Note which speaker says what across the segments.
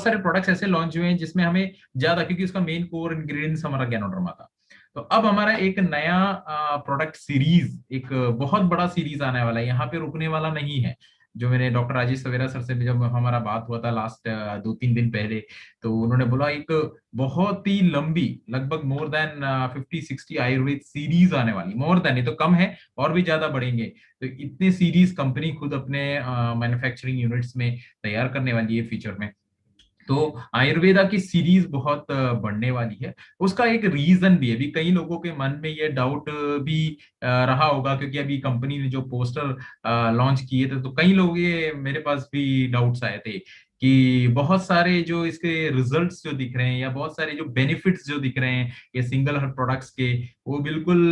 Speaker 1: सारे प्रोडक्ट्स ऐसे लॉन्च हुए हैं जिसमें हमें ज्यादा, क्योंकि उसका मेन कोर इंग्रेडिएंट्स हमारा गैनोडर्मा था। तो अब हमारा एक नया प्रोडक्ट सीरीज, एक बहुत बड़ा सीरीज आने वाला है, यहाँ पे रुकने वाला नहीं है। जो मैंने डॉक्टर राजेश सवेरा सर से भी जब हमारा बात हुआ था लास्ट 2-3 दिन पहले, तो उन्होंने बोला एक बहुत ही लंबी, लगभग मोर देन 50-60 आयुर्वेद सीरीज आने वाली, मोर देन, ये तो कम है, और भी ज्यादा बढ़ेंगे। तो इतने सीरीज कंपनी खुद अपने मैन्युफैक्चरिंग यूनिट्स में तैयार करने वाली है फ्यूचर में। तो आयुर्वेदा की सीरीज बहुत बढ़ने वाली है। उसका एक रीजन भी है, अभी कई लोगों के मन में ये डाउट भी रहा होगा, क्योंकि अभी कंपनी ने जो पोस्टर लॉन्च किए थे, तो कई लोग, ये मेरे पास भी डाउट्स आए थे कि बहुत सारे जो इसके रिजल्ट्स जो दिख रहे हैं, या बहुत सारे जो बेनिफिट्स जो दिख रहे हैं ये सिंगल हर्ब प्रोडक्ट्स के, वो बिल्कुल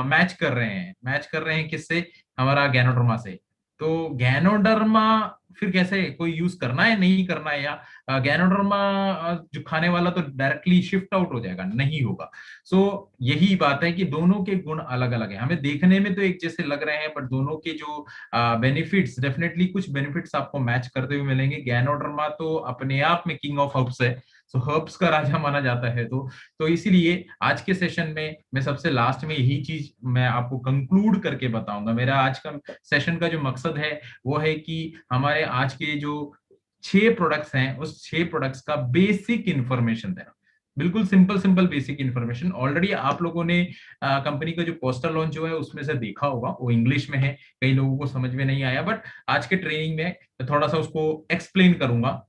Speaker 1: मैच कर रहे हैं किससे, हमारा गैनोडर्मा से। तो गैनोडर्मा फिर कैसे कोई यूज करना है नहीं करना है, या गैनोडर्मा जो खाने वाला तो डायरेक्टली शिफ्ट आउट हो जाएगा, नहीं होगा। सो यही बात है कि दोनों के गुण अलग अलग हैं, हमें देखने में तो एक जैसे लग रहे हैं, बट दोनों के जो बेनिफिट्स, डेफिनेटली कुछ बेनिफिट्स आपको मैच करते हुए मिलेंगे। गैनोडर्मा तो अपने आप में किंग ऑफ हर्ब्स है, सो हर्ब्स का राजा माना जाता है। तो इसीलिए आज के सेशन में मैं सबसे लास्ट में यही चीज मैं आपको कंक्लूड करके बताऊंगा। मेरा आज का सेशन का जो मकसद है वो है कि हमारे आज के जो 6 प्रोडक्ट्स हैं, उस 6 प्रोडक्ट्स का बेसिक इंफॉर्मेशन देना, बिल्कुल simple simple basic information. Already आप लोगों ने कंपनी का जो पोस्टर लॉन्च हुआ है उसमें से देखा होगा, वो इंग्लिश में है, कई लोगों को समझ में नहीं आया, बट आज के ट्रेनिंग में थोड़ा सा उसको एक्सप्लेन करूंगा।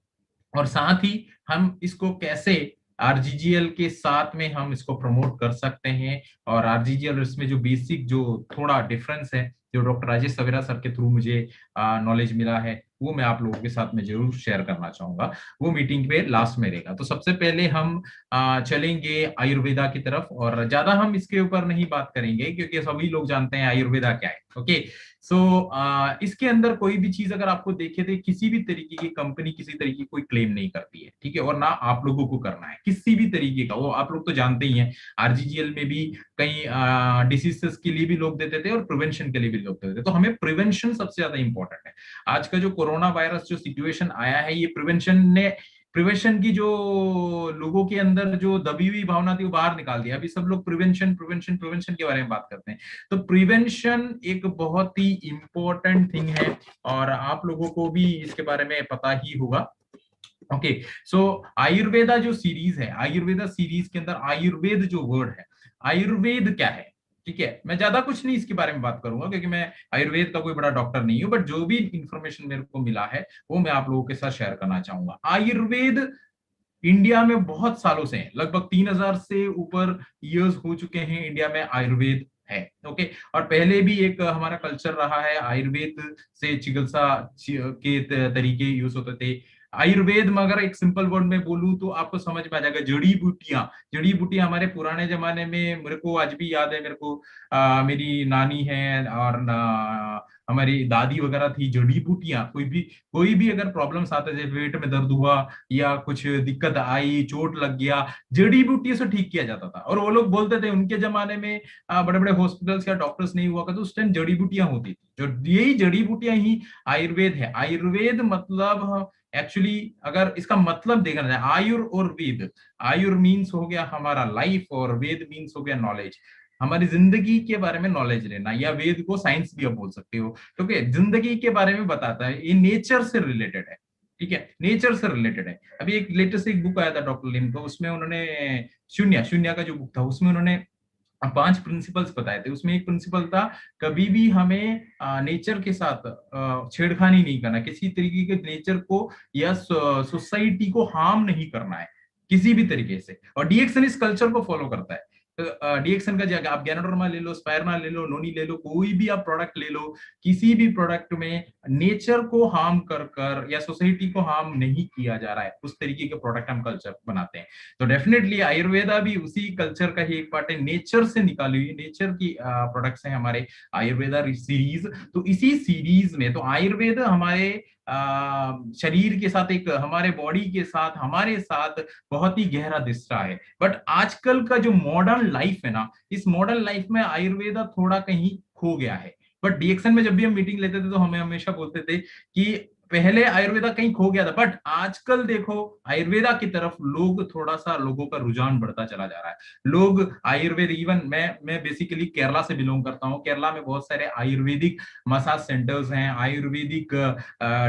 Speaker 1: और साथ ही हम इसको कैसे आरजीजीएल के साथ में हम इसको प्रमोट कर सकते हैं, और आरजीजीएल इसमें जो बेसिक जो थोड़ा डिफरेंस है, जो डॉक्टर राजेश सवेरा सर के थ्रू मुझे नॉलेज मिला है, वो मैं आप लोगों के साथ में जरूर शेयर करना चाहूंगा। वो मीटिंग पे लास्ट में रहेगा। तो सबसे पहले हम चलेंगे आयुर्वेदा की तरफ, और ज्यादा हम इसके ऊपर नहीं बात करेंगे क्योंकि सभी लोग जानते हैं आयुर्वेदा क्या है। ओके, सो इसके अंदर कोई भी चीज अगर आपको देखे थे, किसी भी तरीके की कंपनी किसी तरीके की कोई क्लेम नहीं करती है, ठीक है, और ना आप लोगों को करना है किसी भी तरीके का। वो आप लोग तो जानते ही हैं, आरजीजीएल में भी कई डिसीजेस के लिए भी लोग देते थे और प्रिवेंशन के लिए भी लोग देते थे। तो हमें प्रिवेंशन सबसे ज्यादा इंपॉर्टेंट है। आज का जो कोरोना वायरस जो सिचुएशन आया है, ये प्रिवेंशन की जो लोगों के अंदर जो दबी हुई भावना थी वो बाहर निकाल दिया। अभी सब लोग प्रिवेंशन प्रिवेंशन प्रिवेंशन के बारे में बात करते हैं। तो प्रिवेंशन एक बहुत ही इंपॉर्टेंट थिंग है, और आप लोगों को भी इसके बारे में पता ही होगा। ओके, सो आयुर्वेदा जो सीरीज है, आयुर्वेदा सीरीज के अंदर आयुर्वेद जो वर्ड है, आयुर्वेद क्या है, ठीक है, मैं ज्यादा कुछ नहीं इसके बारे में बात करूंगा क्योंकि मैं आयुर्वेद का कोई बड़ा डॉक्टर नहीं हूं, बट जो भी इंफॉर्मेशन मेरे को मिला है वो मैं आप लोगों के साथ शेयर करना चाहूंगा। आयुर्वेद इंडिया में बहुत सालों से है, लगभग 3000 से ऊपर ईयर्स हो चुके हैं इंडिया में आयुर्वेद है। ओके, और पहले भी एक हमारा कल्चर रहा है, आयुर्वेद से चिकित्सा के तरीके यूज होते थे। आयुर्वेद में अगर एक सिंपल वर्ड में बोलूं तो आपको समझ में आ जाएगा, जड़ी बूटियां। जड़ी बूटियां हमारे पुराने जमाने में, मेरे को आज भी याद है, मेरे को मेरी नानी है और हमारी दादी वगैरह थी, जड़ी बूटियां, कोई भी अगर प्रॉब्लम्स आते थे, पेट में दर्द हुआ या कुछ दिक्कत आई, चोट लग गया, जड़ी बूटी से ठीक किया जाता था। और वो लोग बोलते थे उनके जमाने में बड़े बड़े हॉस्पिटल्स या डॉक्टर्स नहीं हुआ करते, उस टाइम जड़ी बूटियां होती थी, जो यही जड़ी बूटियां ही आयुर्वेद है। आयुर्वेद मतलब एक्चुअली अगर इसका मतलब देखा जाए, आयुर और वेद, आयुर मीन्स हो गया हमारा लाइफ, और वेद मीन्स हो गया नॉलेज, हमारी जिंदगी के बारे में नॉलेज लेना, या वेद को साइंस भी आप बोल सकते हो, क्योंकि जिंदगी के बारे में बताता है, ये नेचर से रिलेटेड है, ठीक है, नेचर से रिलेटेड है। अभी एक लेटेस्ट एक बुक आया था डॉक्टर लिम का, उसमें उन्होंने शून्य शून्य का जो बुक था, उसमें उन्होंने 5 प्रिंसिपल्स बताए थे। उसमें एक प्रिंसिपल था, कभी भी हमें नेचर के साथ छेड़खानी नहीं करना, किसी तरीके के नेचर को या सोसाइटी को हार्म नहीं करना है किसी भी तरीके से। और डीएक्सन इस कल्चर को फॉलो करता है। डीएक्सन का जगह आप गैनोडर्मा ले लो, स्पायरना ले लो, नोनी ले लो, कोई भी आप प्रोडक्ट ले लो, किसी भी प्रोडक्ट में नेचर को हार्म कर या सोसाइटी को हार्म नहीं किया जा रहा है, उस तरीके के प्रोडक्ट हम कल्चर बनाते हैं। तो डेफिनेटली आयुर्वेदा भी उसी कल्चर का ही एक पार्ट है, नेचर से निकाली हुई नेचर की प्रोडक्ट्स हैं हमारे आयुर्वेदा सीरीज। तो इसी सीरीज में तो आयुर्वेद हमारे शरीर के साथ, एक हमारे बॉडी के साथ, हमारे साथ बहुत ही गहरा रिश्ता है। बट आजकल का जो मॉडर्न लाइफ है ना, इस मॉडर्न लाइफ में आयुर्वेदा थोड़ा कहीं खो गया है। बट डीएक्सन में जब भी हम मीटिंग लेते थे तो हमें हमेशा बोलते थे कि पहले आयुर्वेदा कहीं खो गया था, बट आजकल देखो आयुर्वेदा की तरफ लोग थोड़ा सा, लोगों का रुझान बढ़ता चला जा रहा है। लोग आयुर्वेद, इवन मैं बेसिकली केरला से बिलोंग करता हूँ। केरला में बहुत सारे आयुर्वेदिक मसाज सेंटर्स हैं, आयुर्वेदिक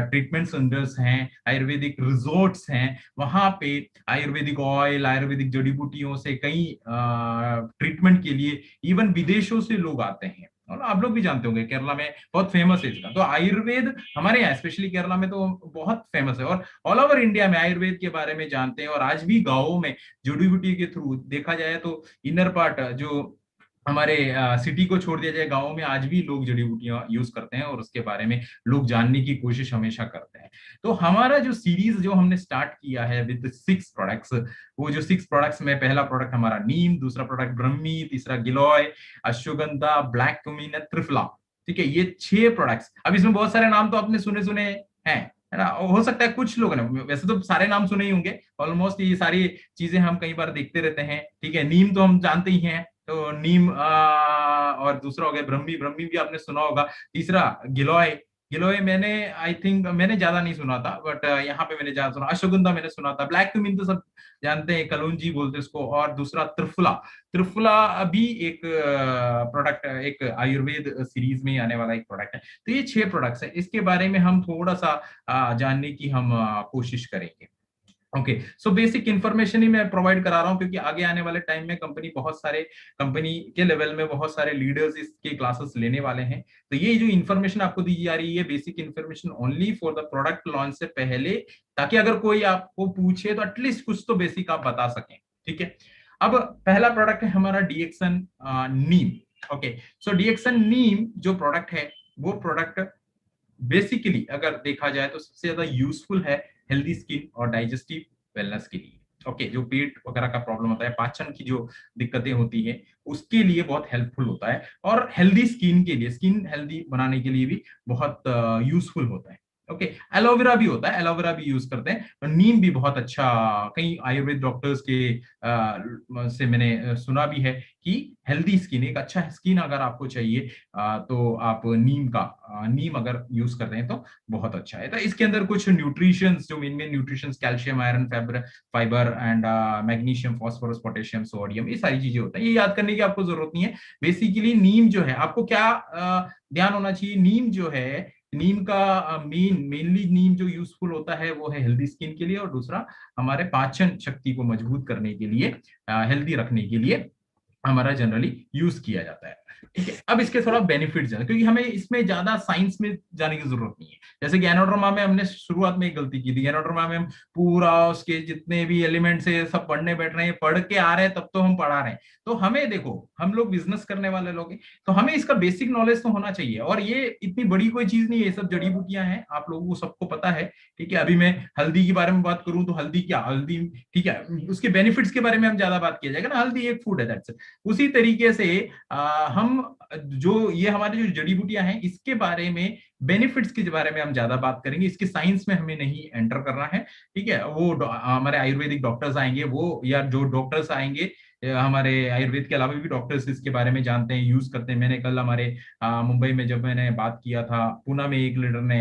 Speaker 1: ट्रीटमेंट सेंटर्स हैं, आयुर्वेदिक रिजोर्ट्स हैं। वहां पे आयुर्वेदिक ऑयल, आयुर्वेदिक जड़ी बूटियों से कई ट्रीटमेंट के लिए इवन विदेशों से लोग आते हैं। और आप लोग भी जानते होंगे केरला में बहुत फेमस है इसका। तो आयुर्वेद हमारे यहाँ स्पेशली केरला में तो बहुत फेमस है, और ऑल ओवर इंडिया में आयुर्वेद के बारे में जानते हैं। और आज भी गाँवों में जड़ी बूटी के थ्रू देखा जाए तो इनर पार्ट जो हमारे सिटी को छोड़ दिया जाए, गाँवों में आज भी लोग जड़ी बूटियां यूज करते हैं, और उसके बारे में लोग जानने की कोशिश हमेशा करते हैं। तो हमारा जो सीरीज जो हमने स्टार्ट किया है विद 6 प्रोडक्ट्स, वो जो 6 प्रोडक्ट्स में पहला प्रोडक्ट हमारा नीम, दूसरा प्रोडक्ट ब्रह्मी, तीसरा गिलोय, अश्वगंधा, ब्लैक क्यूमीन, त्रिफला। ठीक है, ये 6 प्रोडक्ट्स। अब इसमें बहुत सारे नाम तो आपने सुने सुने हैं, है ना। हो सकता है कुछ लोग ने, वैसे तो सारे नाम सुने ही होंगे ऑलमोस्ट, ये सारी चीजें हम कई बार देखते रहते हैं। ठीक है, नीम तो हम जानते ही हैं, तो नीम और दूसरा हो गया ब्रह्मी, ब्रह्मी भी आपने सुना होगा। तीसरा गिलोय, गिलोय मैंने आई थिंक मैंने ज्यादा नहीं सुना था, बट यहाँ पे मैंने ज्यादा सुना। अश्वगंधा मैंने सुना था, ब्लैक क्यूमीन तो सब जानते हैं, कलौंजी बोलते हैं इसको। और दूसरा त्रिफला, त्रिफला भी एक प्रोडक्ट, एक आयुर्वेद सीरीज में आने वाला एक प्रोडक्ट है। तो ये 6 प्रोडक्ट्स है, इसके बारे में हम थोड़ा सा जानने की हम कोशिश करेंगे। ओके, सो बेसिक इंफॉर्मेशन ही मैं प्रोवाइड करा रहा हूँ, क्योंकि आगे आने वाले टाइम में कंपनी बहुत सारे, कंपनी के लेवल में बहुत सारे लीडर्स इसके क्लासेस लेने वाले हैं। तो ये जो इन्फॉर्मेशन आपको दी जा रही है, basic information only for the product launch से पहले, ताकि अगर कोई आपको पूछे तो एटलीस्ट कुछ तो बेसिक आप बता सकें। ठीक है, अब पहला प्रोडक्ट है हमारा डीएक्सन नीम। ओके, सो डीएक्सन नीम जो प्रोडक्ट है, वो प्रोडक्ट बेसिकली अगर देखा जाए तो सबसे ज्यादा यूजफुल है हेल्दी स्किन और डाइजेस्टिव वेलनेस के लिए। ओके, जो पेट वगैरह का प्रॉब्लम होता है, पाचन की जो दिक्कतें होती है, उसके लिए बहुत हेल्पफुल होता है। और हेल्दी स्किन के लिए, स्किन हेल्दी बनाने के लिए भी बहुत यूजफुल होता है। ओके, एलोवेरा भी होता है, एलोवेरा भी यूज करते हैं। और नीम भी बहुत अच्छा, कई आयुर्वेद डॉक्टर्स के से मैंने सुना भी है कि हेल्दी स्किन, एक अच्छा स्किन अगर आपको चाहिए तो आप नीम का, नीम अगर यूज करते हैं तो बहुत अच्छा है। तो इसके अंदर कुछ न्यूट्रिशंस, जो main main nutritions, calcium, iron, fibre and magnesium, phosphorus, potassium, sodium, ये सारी चीजें होता है। ये याद करने की आपको जरूरत नहीं है। बेसिकली नीम जो है, आपको क्या ध्यान होना चाहिए, नीम जो है, नीम का मेनली नीम जो यूजफुल होता है वो है हेल्दी स्किन के लिए, और दूसरा हमारे पाचन शक्ति को मजबूत करने के लिए, हेल्दी रखने के लिए हमारा जनरली यूज किया जाता है। ठीक है, अब इसके थोड़ा बेनिफिट जाना, क्योंकि हमें इसमें ज्यादा साइंस में जाने की जरूरत नहीं है। जैसे कि एनोड्रमा में हमने शुरुआत में एक गलती की थी, एनोड्रमा में हम पूरा उसके जितने भी एलिमेंट्स है सब पढ़ने बैठ रहे हैं, पढ़ के आ रहे हैं, तब तो हम पढ़ा रहे हैं। तो हमें देखो, हम लोग बिजनेस करने वाले लोग हैं, तो हमें इसका बेसिक नॉलेज तो होना चाहिए। और ये इतनी बड़ी कोई चीज नहीं है, ये सब जड़ी बूटियां हैं, आप लोगों को सबको पता है। ठीक है, अभी मैं हल्दी के बारे में बात करूं तो हल्दी क्या, हल्दी, ठीक है, उसके बेनिफिट्स के बारे में हम ज्यादा बात किया जाएगा ना, हल्दी एक फूड है, दैट्स इट। उसी तरीके से हम जो ये हमारी जो जड़ी बूटियां हैं, इसके बारे में, बेनिफिट्स के बारे में हम ज्यादा बात करेंगे। इसके साइंस में हमें नहीं एंटर करना है। ठीक है, वो हमारे आयुर्वेदिक डॉक्टर्स आएंगे, वो या जो डॉक्टर्स आएंगे, हमारे आयुर्वेद के अलावा भी डॉक्टर्स इसके बारे में जानते हैं, यूज करते हैं। मैंने कल हमारे मुंबई में जब मैंने बात किया था, पूना में एक लीडर ने,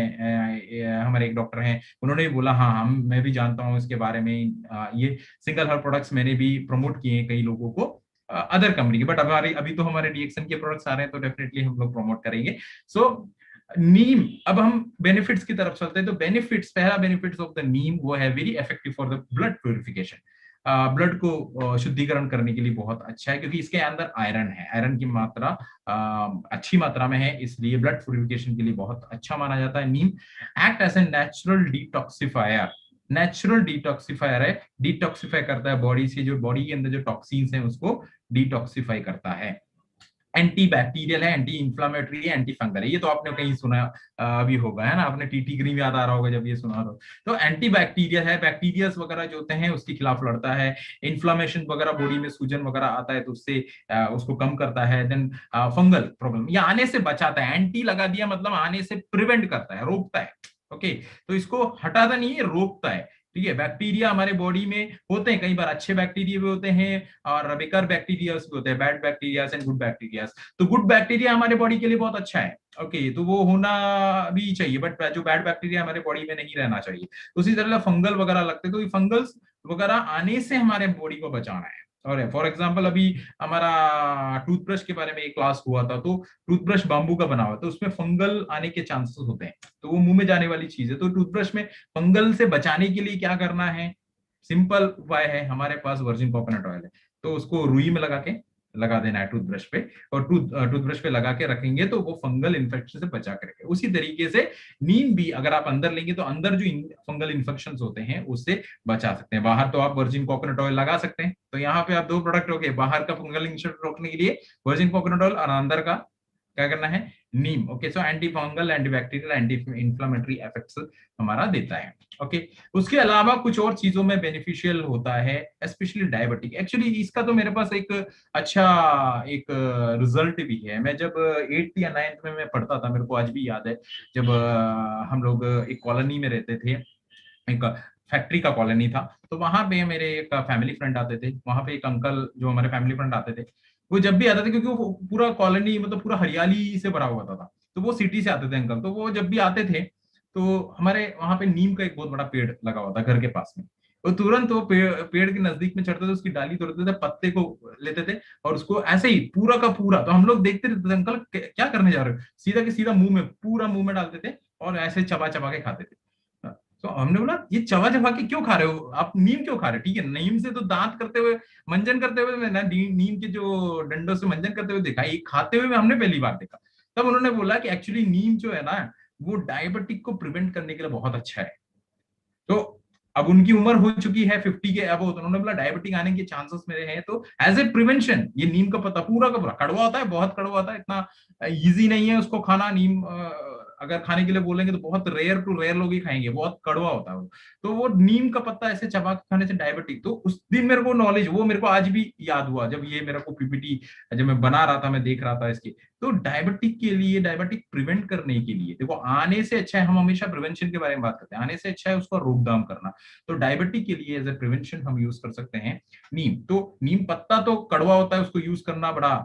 Speaker 1: हमारे एक डॉक्टर हैं, उन्होंने भी बोला हाँ हम, मैं भी जानता हूँ इसके बारे में। ये सिंगल हर्ब प्रोडक्ट्स मैंने भी प्रमोट किए हैं कई लोगों को, अदर कंपनी के, बट हमारे अभी तो हमारे डीएक्सन के प्रोडक्ट्स आ रहे हैं, तो डेफिनेटली हम लोग प्रमोट करेंगे। सो नीम, अब हम बेनिफिट्स की तरफ चलते हैं। तो बेनिफिट्स, पहला बेनिफिट्स ऑफ द नीम वो है very effective for the blood purification. Blood को शुद्धिकरण करने के लिए बहुत अच्छा है, क्योंकि इसके अंदर आयरन है, आयरन की मात्रा अच्छी मात्रा में है, इसलिए ब्लड प्यूरिफिकेशन के लिए बहुत अच्छा माना जाता है नीम। Act as a natural detoxifier, natural detoxifier है, डिटॉक्सिफाई करता है बॉडी से, जो बॉडी के अंदर जो टॉक्सिन्स हैं उसको डिटॉक्सिफाई करता है। एंटी बैक्टीरियल है, एंटी इंफ्लामेटरी है, एंटी फंगल है। ये तो आपने कहीं सुना भी होगा, है ना, आपने टीटी क्रीम याद आ रहा होगा जब ये सुना रहा हो। तो एंटी बैक्टीरियल है, बैक्टीरियाज वगैरह जो होते हैं उसके खिलाफ लड़ता है। इन्फ्लामेशन वगैरह, बॉडी में सूजन वगैरह आता है तो उससे उसको कम करता है। देन फंगल प्रॉब्लम, ये आने से बचाता है। एंटी लगा दिया मतलब आने से प्रिवेंट करता है, रोकता है। ओके, तो इसको हटाता नहीं है, रोकता है। ठीक है, बैक्टीरिया हमारे बॉडी में होते हैं, कई बार अच्छे बैक्टीरिया भी होते हैं और बेकार बैक्टीरिया भी होते हैं, bad bacteria and good bacteria. तो गुड बैक्टीरिया हमारे बॉडी के लिए बहुत अच्छा है, ओके, तो वो होना भी चाहिए, बट जो बैड बैक्टीरिया हमारे बॉडी में नहीं रहना चाहिए। उसी तरह फंगल वगैरह लगते हैं, तो ये फंगल्स वगैरह आने से हमारे बॉडी को बचाना है। और फॉर एग्जाम्पल अभी हमारा टूथब्रश के बारे में एक क्लास हुआ था, तो टूथब्रश बांबू का बना हुआ, तो उसमें फंगल आने के चांसेस होते हैं, तो वो मुंह में जाने वाली चीज है। तो टूथब्रश में फंगल से बचाने के लिए क्या करना है, सिंपल उपाय है, हमारे पास वर्जिन कोकोनट ऑयल है, तो उसको रुई में लगा देना है टूथब्रश पे, और टूथब्रश पे लगा के रखेंगे तो वो फंगल इन्फेक्शन से बचा के रखेगा। उसी तरीके से नीम भी अगर आप अंदर लेंगे तो अंदर जो फंगल इन्फेक्शन होते हैं उससे बचा सकते हैं। बाहर तो आप वर्जिन कोकोनट ऑयल लगा सकते हैं, तो यहाँ पे आप दो प्रोडक्ट हो गए, बाहर का फंगल इन्फेक्शन रोकने के लिए वर्जिन कोकोनट ऑयल, और अंदर का क्या करना है, नीम। Okay, so anti fungal, anti bacterial, anti inflammatory effects हमारा देता है। ओके, उसके अलावा कुछ और चीजों में बेनिफिशियल होता है, स्पेशली डायबिटिक। एक्चुअली इसका तो मेरे पास एक अच्छा एक रिजल्ट भी है। मैं जब 8th या 9th में मैं पढ़ता था, मेरे को आज भी याद है, जब हम लोग एक कॉलोनी में रहते थे, एक फैक्ट्री का कॉलोनी था, तो वहां पे मेरे एक फैमिली फ्रेंड आते थे, वहां पे एक अंकल जो हमारे फैमिली फ्रेंड आते थे, वो जब भी आते थे, क्योंकि वो पूरा कॉलोनी मतलब पूरा हरियाली से भरा हुआ था, तो वो सिटी से आते थे अंकल, तो वो जब भी आते थे तो हमारे वहां पे नीम का एक बहुत बड़ा पेड़ लगा हुआ था घर के पास में, वो तुरंत वो पेड़ के नजदीक में चढ़ते थे, उसकी डाली तोड़ते थे, पत्ते को लेते थे और उसको ऐसे ही पूरा का पूरा, तो हम लोग देखते रहते थे अंकल क्या करने जा रहे हो, सीधा के सीधा मुंह में, पूरा मुंह में डालते थे और ऐसे चबा चबा के खाते थे। तो हमने बोला ये चबा चबा के क्यों खा रहे हो आप, नीम क्यों खा रहे हो, ठीक है, नीम से तो दांत करते हुए, मंजन करते हुए मैंने नीम के जो डंडों से मंजन करते हुए देखा, ये खाते हुए हमने पहली बार देखा। तब उन्होंने बोला कि एक्चुअली नीम जो है ना, वो डायबिटिक को प्रिवेंट करने के लिए बहुत अच्छा है। तो अब उनकी उम्र हो चुकी है 50 के अब, तो उन्होंने बोला डायबिटिक आने के चांसेस मेरे हैं, तो एज ए प्रिवेंशन ये नीम का पत्ता पूरा का पूरा, कड़वा होता है, बहुत कड़वा होता है, इतना इजी नहीं है उसको खाना। नीम अगर खाने के लिए बोलेंगे तो बहुत रेयर टू रेयर लोग ही खाएंगे, बहुत कड़वा होता है वो। तो वो नीम का पत्ता ऐसे चबा के खाने से डायबिटिक, तो उस दिन मेरे को नॉलेज, वो मेरे को आज भी याद हुआ जब ये मेरे को पीपीटी जब मैं बना रहा था, मैं देख रहा था इसकी। तो डायबिटिक के लिए, डायबिटिक प्रिवेंट करने के लिए, देखो आने से अच्छा है, हम हमेशा प्रिवेंशन के बारे में बात करते हैं, आने से अच्छा है उसका रोकथाम करना। तो डायबिटिक के लिए एज ए प्रिवेंशन हम यूज कर सकते हैं नीम। तो नीम पत्ता तो कड़वा होता है, उसको यूज करना बड़ा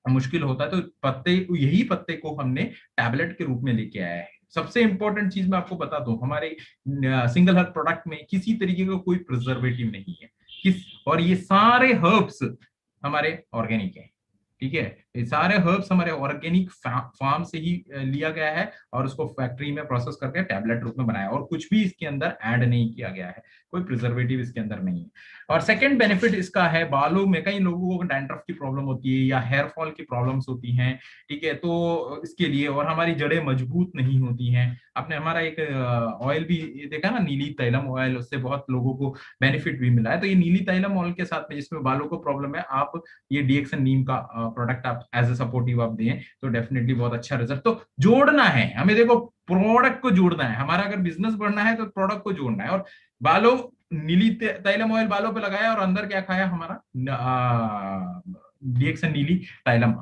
Speaker 1: मुश्किल होता है, तो पत्ते, यही पत्ते को हमने टैबलेट के रूप में लेके आया है। सबसे इंपॉर्टेंट चीज मैं आपको बता दूं, हमारे सिंगल हर्ब प्रोडक्ट में किसी तरीके का कोई प्रिजर्वेटिव नहीं है, और ये सारे हर्ब्स हमारे ऑर्गेनिक है, ठीक है, ये सारे हर्ब्स हमारे ऑर्गेनिक फार्म से ही लिया गया है और उसको फैक्ट्री में प्रोसेस करके टैबलेट रूप में बनाया, और कुछ भी इसके अंदर ऐड नहीं किया गया है, कोई प्रिजर्वेटिव इसके अंदर नहीं है। और सेकंड बेनिफिट इसका है, बालों में कई लोगों को डैंड्रफ की प्रॉब्लम होती है या हेयर फॉल की प्रॉब्लम्स होती हैं, ठीक है, तो इसके लिए, और हमारी जड़ें मजबूत नहीं होती हैं। आपने हमारा एक ऑयल भी देखा ना, नीली तैलम ऑयल, उससे बहुत लोगों को बेनिफिट भी मिला है। तो ये नीली तैलम ऑयल के साथ में जिसमें बालों को प्रॉब्लम है, आप ये डीएक्सन नीम का प्रोडक्ट आप एज ए सपोर्टिव आप दें तो डेफिनेटली बहुत अच्छा रिजल्ट। तो जोड़ना है हमें, देखो प्रोडक्ट को जोड़ना है, हमारा अगर बिजनेस बढ़ना है तो प्रोडक्ट को जोड़ना है। और बालों, नीली तैलम ऑयल बालों पे लगाया और अंदर क्या खाया हमारा डीएक्सन नीली तैलम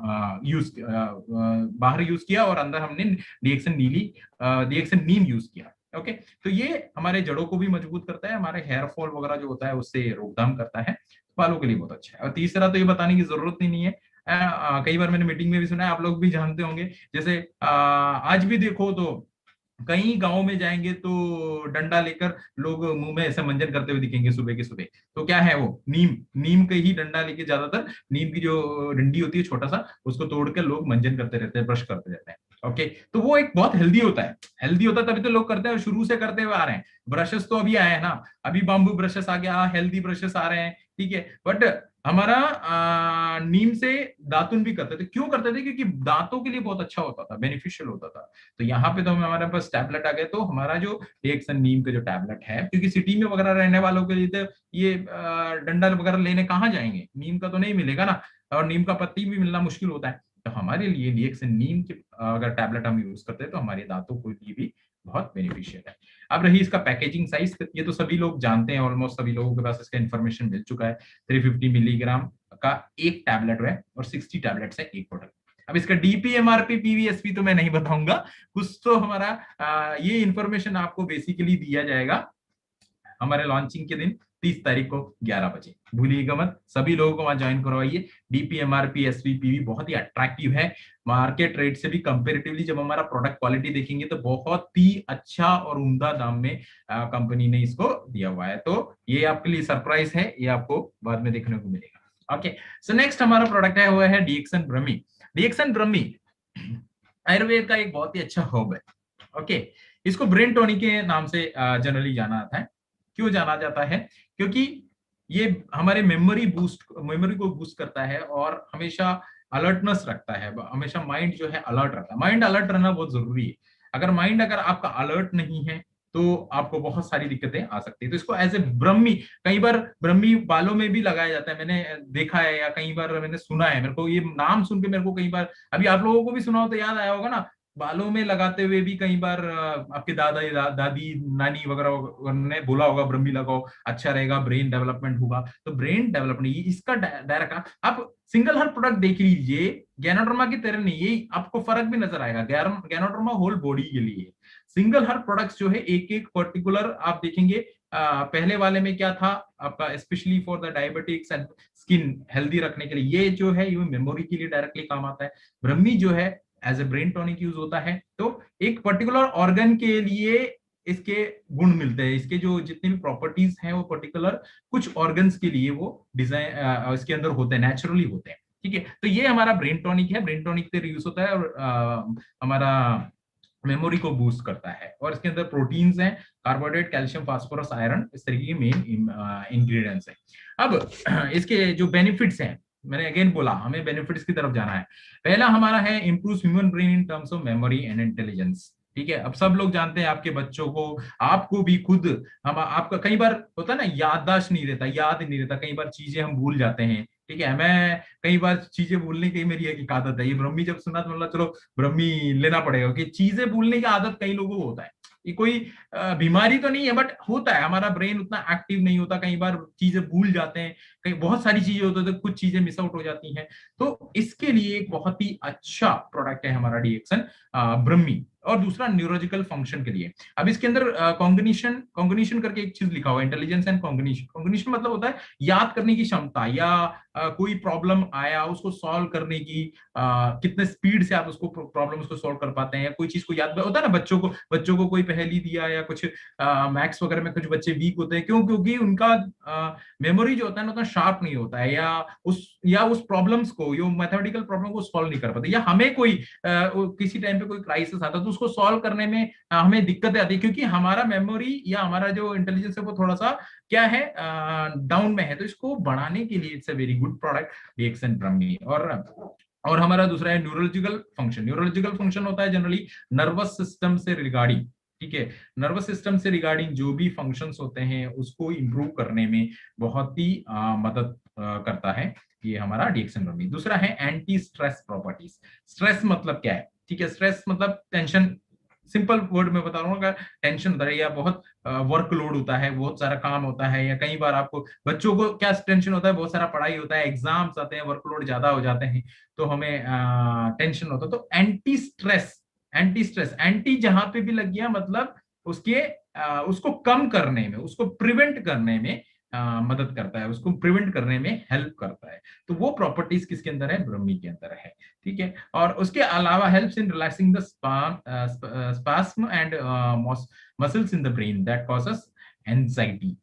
Speaker 1: यूज, बाहर यूज किया और अंदर हमने डीएक्सन नीम यूज किया। ओके, तो ये हमारे जड़ों को भी मजबूत करता है, हमारे हेयर फॉल वगैरह जो होता है उससे रोकथाम करता है, बालों के लिए बहुत अच्छा है। और तीसरा तो ये बताने की जरूरत ही नहीं है, कई बार मैंने मीटिंग में भी सुना है, आप लोग भी जानते होंगे, जैसे आज भी देखो तो कई गांव में जाएंगे तो डंडा लेकर लोग मुंह में ऐसे मंजन करते हुए दिखेंगे सुबह के सुबह, तो क्या है वो नीम, नीम के ही डंडा लेके, ज्यादातर नीम की जो डंडी होती है छोटा सा, उसको तोड़ के लोग मंजन करते रहते हैं, ब्रश करते रहते हैं। ओके, तो वो एक बहुत हेल्दी होता है, हेल्दी होता है तभी तो लोग करते हैं, शुरू से करते हुए आ रहे हैं। ब्रशेस तो अभी आए हैं ना, अभी बाम्बू ब्रशेस आ गया, हेल्दी ब्रशेस आ रहे हैं, ठीक है, बट हमारा नीम से दातुन भी करते थे। क्यों करते थे, क्योंकि दांतों के लिए बहुत अच्छा होता था, बेनिफिशियल होता था। तो यहाँ पे तो हमारे पास टैबलेट आ गए, तो हमारा जो डीएक्सन नीम का जो टैबलेट है, क्योंकि सिटी में वगैरह रहने वालों के लिए तो ये डंडा वगैरह लेने कहाँ जाएंगे, नीम का तो नहीं मिलेगा ना, और नीम का पत्ती भी मिलना मुश्किल होता है। तो हमारे लिए डीएक्सन नीम के अगर टैबलेट हम यूज करते हैं तो हमारे दांतों के लिए भी बहुत बेनिफिशियल है। अब रही इसका पैकेजिंग साइज, ये तो सभी लोग जानते हैं, ऑलमोस्ट सभी लोगों के पास इसका इन्फॉर्मेशन मिल चुका है। 350 मिलीग्राम का एक टैबलेट है और 60 टैबलेट्स है एक बोतल। अब इसका डीपीएमआरपी पीवीएसपी तो मैं नहीं बताऊंगा, कुछ तो हमारा ये इंफॉर्मेशन आपको बेसिकली दिया जाएगा हमारे लॉन्चिंग के दिन 30 तारीख को 11 बजे, भूलिएगा मत, सभी लोगों को वहां ज्वाइन करवाइए। डीपीएमआरपी एसवीपीवी बहुत ही अट्रैक्टिव है, मार्केट रेट से भी कंपेरेटिवली जब हमारा प्रोडक्ट क्वालिटी देखेंगे तो बहुत ही अच्छा और उम्दा दाम में कंपनी ने इसको दिया हुआ है। तो ये आपके लिए सरप्राइज है, ये आपको बाद में देखने को मिलेगा। ओके, सो नेक्स्ट हमारा प्रोडक्ट है वो है डीएक्सन ब्रह्मी। डीएक्सन ब्रह्मी आयुर्वेद का एक बहुत ही अच्छा हर्ब है। ओके, इसको ब्रेन टॉनिक के नाम से जनरली जाना जाता है। क्यों जाना जाता है? क्योंकि ये हमारे मेमोरी को बूस्ट करता है और हमेशा अलर्टनेस रखता है, हमेशा माइंड जो है अलर्ट रहता है। माइंड अलर्ट रहना बहुत जरूरी है। अगर आपका अलर्ट नहीं है तो आपको बहुत सारी दिक्कतें आ सकती है। तो इसको एज ए ब्रह्मी, कई बार ब्रह्मी बालों में भी लगाया जाता है, मैंने देखा है या कई बार मैंने सुना है, मेरे को ये नाम सुन के मेरे को कई बार, अभी आप लोगों को भी सुना हो तो याद आया होगा ना, बालों में लगाते हुए भी कई बार आपके दादी नानी वगैरह ने बोला होगा ब्रह्मी लगाओ, अच्छा रहेगा, ब्रेन डेवलपमेंट होगा। तो ब्रेन डेवलपमेंट इसका डायरेक्ट आप सिंगल हर प्रोडक्ट देख लीजिए, गैनोडर्मा की तरह नहीं, ये आपको फर्क भी नजर आएगा। गैनोडर्मा होल बॉडी के लिए, सिंगल हर प्रोडक्ट्स जो है एक एक पर्टिकुलर आप देखेंगे। पहले वाले में क्या था आपका, specially for the diabetics and skin healthy रखने के लिए, ये जो है ये मेमोरी के लिए डायरेक्टली काम आता है। ब्रह्मी जो है as a brain tonic use होता है। तो एक पर्टिकुलर ऑर्गन के लिए इसके गुण मिलते हैं, इसके जो जितनी भी प्रॉपर्टीज हैं वो पर्टिकुलर कुछ ऑर्गन्स के लिए वो डिजाइन इसके अंदर होते हैं, नेचुरली होते हैं। ठीक है, तो ये हमारा ब्रेन टॉनिक है, ब्रेन टॉनिक से यूज होता है और हमारा मेमोरी को बूस्ट करता है। और इसके अंदर प्रोटीन्स हैं, कार्बोहाइड्रेट, कैल्शियम, फास्फोरस, आयरन, इस तरीके के मेन इंग्रेडिएंट्स हैं। अब इसके जो बेनिफिट्स हैं, मैंने अगेन बोला हमें बेनिफिट्स की तरफ जाना है। पहला हमारा है improve human brain in terms of memory and intelligence. ठीक है, अब सब लोग जानते हैं, आपके बच्चों को, आपको भी खुद, हम आपका कई बार होता है ना, याददाश्त नहीं रहता, याद नहीं रहता, कई बार चीजें हम भूल जाते हैं। ठीक है, मैं कई बार चीजें भूलने की मेरी एक आदत है। ये ब्रह्मी जब सुना तो मतलब चलो ब्रह्मी लेना पड़ेगा, कि चीजें भूलने की आदत कई लोगों को होता है। ये कोई बीमारी तो नहीं है, बट होता है, हमारा ब्रेन उतना एक्टिव नहीं होता, कई बार चीजें भूल जाते हैं, कई बहुत सारी चीजें होती है तो कुछ चीजें मिस आउट हो जाती हैं। तो इसके लिए एक बहुत ही अच्छा प्रोडक्ट है हमारा डीएक्सन ब्रह्मी। और दूसरा न्यूरोलॉजिकल फंक्शन के लिए। अब इसके अंदर कॉग्निशन कॉग्निशन करके एक चीज लिखा हुआ है, इंटेलिजेंस एंड कॉग्निशन। कॉग्निशन मतलब होता है याद करने की क्षमता, या कोई प्रॉब्लम आया उसको सॉल्व करने की कितने स्पीड से आप उसको प्रॉब्लम उसको सॉल्व कर पाते हैं, या कोई चीज को याद होता है ना, बच्चों को कोई पहेली दिया या कुछ मैथ्स वगैरह में कुछ बच्चे वीक होते हैं, क्यों? क्योंकि उनका मेमोरी जो होता है ना उतना शार्प नहीं होता है, या उस प्रॉब्लम्स को, यो मैथमेटिकल प्रॉब्लम को सॉल्व नहीं कर पाते, या हमें कोई किसी टाइम पे कोई क्राइसिस आता है तो उसको सॉल्व करने में हमें दिक्कतें आती है, क्योंकि हमारा मेमोरी या हमारा जो इंटेलिजेंस है वो थोड़ा सा क्या है, डाउन में है। तो इसको बढ़ाने के लिए it's a very good product डीएक्सन ब्रह्मी। और हमारा दूसरा है न्यूरोलॉजिकल फंक्शन। न्यूरोलॉजिकल फंक्शन होता है जनरली नर्वस सिस्टम से रिगार्डिंग। ठीक है, नर्वस सिस्टम से रिगार्डिंग जो भी फंक्शंस होते हैं उसको इंप्रूव करने में बहुत ही मदद करता है ये हमारा डीएक्सन ब्रह्मी। दूसरा है एंटी स्ट्रेस प्रॉपर्टीज। स्ट्रेस मतलब क्या है? ठीक है, स्ट्रेस मतलब टेंशन, सिंपल वर्ड में बता रहा हूँ। अगर टेंशन होता है या बहुत वर्कलोड होता है, बहुत सारा काम होता है, या कई बार आपको बच्चों को क्या टेंशन होता है, बहुत सारा पढ़ाई होता है, एग्जाम्स आते हैं, वर्कलोड ज्यादा हो जाते हैं, तो हमें टेंशन होता है। तो एंटी स्ट्रेस एंटी जहां पे भी लग गया मतलब उसके उसको कम करने में, उसको प्रिवेंट करने में मदद करता है, उसको प्रिवेंट करने में हेल्प करता है। तो वो प्रॉपर्टीज किसके अंदर है? ब्रह्मी के अंदर है। ठीक है, और उसके अलावा helps in relaxing the spasm and muscles in the brain that causes anxiety.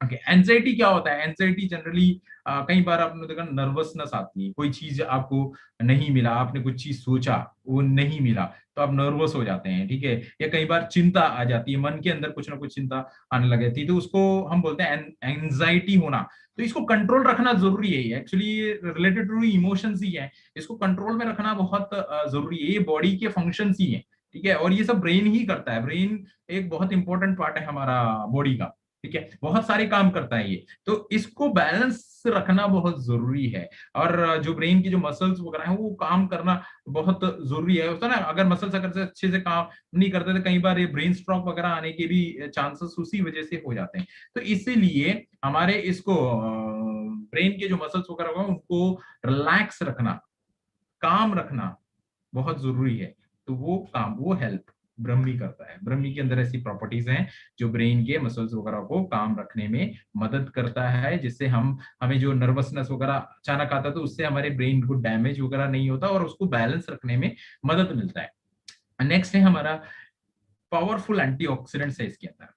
Speaker 1: Okay, anxiety क्या होता है? एंजाइटी जनरली कई बार आपने देखा नर्वसनेस आती है, कोई चीज आपको नहीं मिला, आपने कुछ चीज सोचा वो नहीं मिला तो आप नर्वस हो जाते हैं। ठीक है, या कई बार चिंता आ जाती है, मन के अंदर कुछ ना कुछ चिंता आने लग जाती है, तो उसको हम बोलते हैं एंजाइटी होना। तो इसको कंट्रोल रखना जरूरी है, एक्चुअली रिलेटेड टू इमोशंस ही है, इसको कंट्रोल में रखना बहुत जरूरी है, ये बॉडी के फंक्शंस ही है। ठीक है, और ये सब ब्रेन ही करता है, ब्रेन एक बहुत इंपॉर्टेंट पार्ट है हमारा बॉडी का। ठीक है, बहुत सारे काम करता है ये, तो इसको बैलेंस रखना बहुत जरूरी है। और जो ब्रेन की जो मसल्स वगैरह है वो काम करना बहुत जरूरी है। होता है ना, अगर मसल्स अगर से अच्छे से काम नहीं करते तो कई बार ये ब्रेन स्ट्रोक वगैरह आने के भी चांसेस उसी वजह से हो जाते हैं। तो इसीलिए हमारे इसको ब्रेन के जो मसल्स वगैरह होगा उनको रिलैक्स रखना, काम रखना बहुत जरूरी है। तो वो काम, वो हेल्प ब्रह्मी करता है। ब्रह्मी के अंदर ऐसी प्रॉपर्टीज हैं जो ब्रेन के मसल्स वगैरह को काम रखने में मदद करता है, जिससे हमें जो नर्वसनेस वगैरह अचानक आता है तो उससे हमारे ब्रेन को डैमेज वगैरह नहीं होता और उसको बैलेंस रखने में मदद मिलता है। नेक्स्ट है हमारा पावरफुल एंटीऑक्सीडेंट्स है इसके अंदर।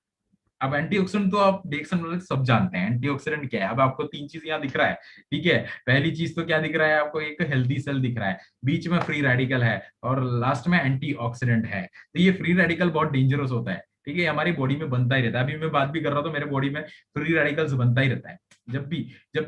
Speaker 1: अब एंटीऑक्सीडेंट तो आप देख सकते सब जानते हैं एंटीऑक्सीडेंट क्या है। अब आपको तीन चीज यहाँ दिख रहा है, ठीक है। पहली चीज तो क्या दिख रहा है आपको, एक हेल्दी सेल दिख रहा है, बीच में फ्री रेडिकल है और लास्ट में एंटीऑक्सीडेंट है। तो ये फ्री रेडिकल बहुत डेंजरस होता है, ठीक है, हमारी बॉडी में बनता ही रहता है। अभी मैं बात भी कर रहा हूँ तो मेरे बॉडी में फ्री रेडिकल्स बनता ही रहता है। जब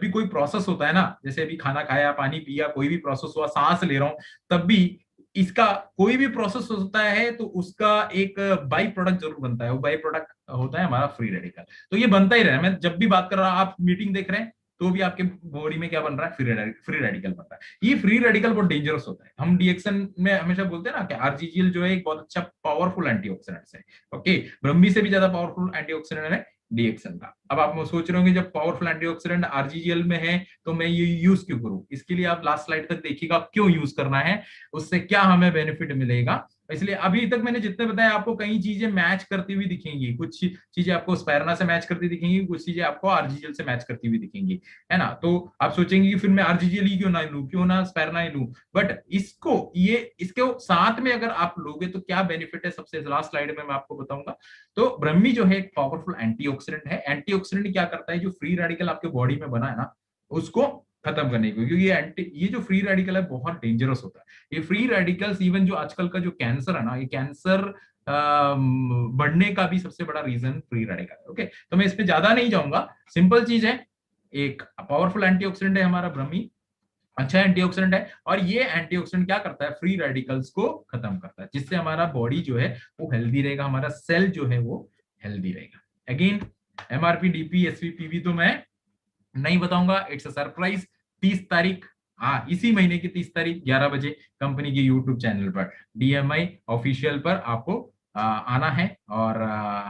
Speaker 1: भी कोई प्रोसेस होता है ना, जैसे अभी खाना खाया, पानी पिया, कोई भी प्रोसेस हुआ, सांस ले रहा हूँ, तब भी इसका कोई भी प्रोसेस होता है तो उसका एक बाई प्रोडक्ट जरूर बनता है। वो बाई प्रोडक्ट होता है हमारा फ्री रेडिकल। तो ये बनता ही रहा है। मैं जब भी बात कर रहा हूं, आप मीटिंग देख रहे हैं तो भी आपके बॉडी में क्या बन रहा है, फ्री रेडिकल बन रहा है। ये फ्री रेडिकल बहुत डेंजरस होता है। हम डीएक्सन में हमेशा बोलते हैं ना कि आरजीजीएल जो है एक बहुत अच्छा पावरफुल एंटीऑक्सीडेंट है। ओके, ब्रह्मी से भी ज्यादा पावरफुल एंटीऑक्सीडेंट है डीएक्सन का। अब आप सोच रहे होंगे जब पावरफुल एंटीऑक्सीडेंट आरजीजीएल में है तो मैं ये यूज क्यों करूं। इसके लिए आप लास्ट स्लाइड तक देखिएगा क्यों यूज करना है, उससे क्या हमें बेनिफिट मिलेगा। इसलिए अभी तक मैंने जितने बताया आपको कई चीजें मैच करती हुई दिखेंगी, कुछ चीजें आपको स्पायरना से मैच करती दिखेंगी, कुछ चीजें आपको आरजीजीएल से मैच करती हुई दिखेंगी, है ना। तो आप सोचेंगे कि फिर मैं आरजीजीएल ही क्यों ना लूं, क्यों ना स्पायरना ही लूं। बट इसको ये इसके साथ में अगर आप लोगे तो क्या बेनिफिट है, सबसे लास्ट स्लाइड में मैं आपको बताऊंगा। तो ब्रह्मी जो है एक पावरफुल एंटीऑक्सीडेंट है। एंटीऑक्सीडेंट क्या करता है, जो फ्री रेडिकल आपके बॉडी में बना है ना, उसको खत्म करने को, क्योंकि ये जो फ्री रेडिकल है बहुत डेंजरस होता है। ये फ्री रेडिकल्स इवन जो आजकल का जो कैंसर है ना, ये कैंसर बढ़ने का भी सबसे बड़ा रीजन फ्री रेडिकल है। ओके, तो मैं इस पे ज्यादा नहीं जाऊंगा, सिंपल चीज है, एक पावरफुल एंटीऑक्सीडेंट है हमारा ब्रह्मी, अच्छा एंटीऑक्सीडेंट है। और ये एंटीऑक्सीडेंट क्या करता है, फ्री रेडिकल्स को खत्म करता है, जिससे हमारा बॉडी जो है वो हेल्दी रहेगा, हमारा सेल जो है वो हेल्दी रहेगा। अगेन एमआरपी डीपी एसवीपीवी तो मैं नहीं बताऊंगा, इट्स अ सरप्राइज। 30 तारीख, हाँ इसी महीने की 30 तारीख 11 बजे कंपनी के यूट्यूब चैनल पर डीएमआई ऑफिशियल पर आपको आना है और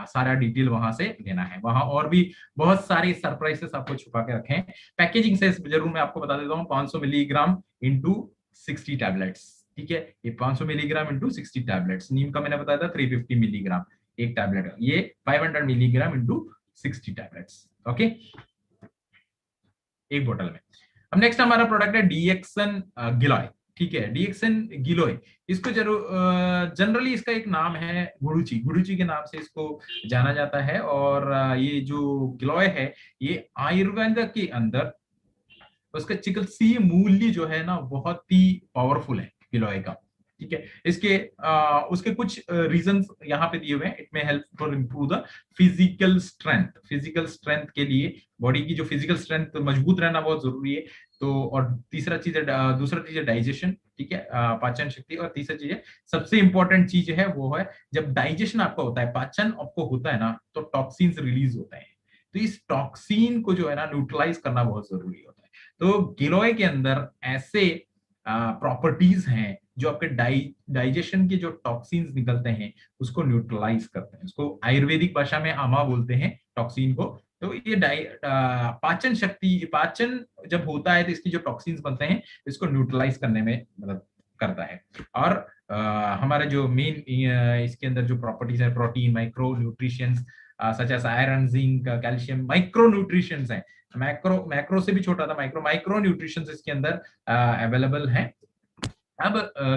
Speaker 1: सारा डिटेल वहां से लेना है। वहां और भी बहुत सारे सरप्राइजेस आपको छुपा के रखे हैं। पैकेजिंग से जरूर मैं आपको बता देता हूँ, 500 मिलीग्राम इंटू 60 टैबलेट्स, ठीक है। ये 500 मिलीग्राम इंटू 60 टैबलेट्स, नीम का मैंने बताया था 350 मिलीग्राम एक टैबलेट, ये 500 मिलीग्राम इंटू 60 टैबलेट्स, ओके, एक बोतल में। अब नेक्स्ट हमारा प्रोडक्ट है डीएक्सन गिलोय, ठीक है, डीएक्सन गिलोय। इसको जरूर जनरली इसका एक नाम है गुडुची, गुडुची के नाम से इसको जाना जाता है। और ये जो गिलोय है ये आयुर्वेद के अंदर उसका चिकित्सीय मूल्य जो है ना बहुत ही पावरफुल है गिलोय का, ठीक है। उसके कुछ रीजंस यहाँ पे दिए हुए हैं। इट में help for improve the physical strength, physical strength के लिए बॉडी की जो फिजिकल स्ट्रेंथ मजबूत रहना बहुत जरूरी है। तो और दूसरा चीज है डाइजेशन, ठीक है, पाचन शक्ति। और तीसरा चीज है, सबसे इंपॉर्टेंट चीज है वो है, जब डाइजेशन आपका होता है, पाचन आपको होता है ना, तो टॉक्सिन्स रिलीज होते हैं। तो इस टॉक्सिन को जो है ना न्यूट्रलाइज करना बहुत जरूरी होता है। तो गिलोय के अंदर ऐसे प्रॉपर्टीज हैं जो आपके डाइजेशन के जो टॉक्सिन्स निकलते हैं उसको न्यूट्रलाइज करते हैं। उसको आयुर्वेदिक भाषा में आमा बोलते हैं टॉक्सिन को। तो ये पाचन शक्ति, पाचन जब होता है तो इसकी जो टॉक्सिन्स बनते हैं इसको न्यूट्रलाइज करने में मदद करता है। और हमारे जो मेन इसके अंदर जो प्रॉपर्टीज है, protein, micro nutritions such as iron, zinc, calcium, micro nutritions है। मैक्रो से भी छोटा था, माइक्रो न्यूट्रिशंस इसके अंदर अवेलेबल है। अब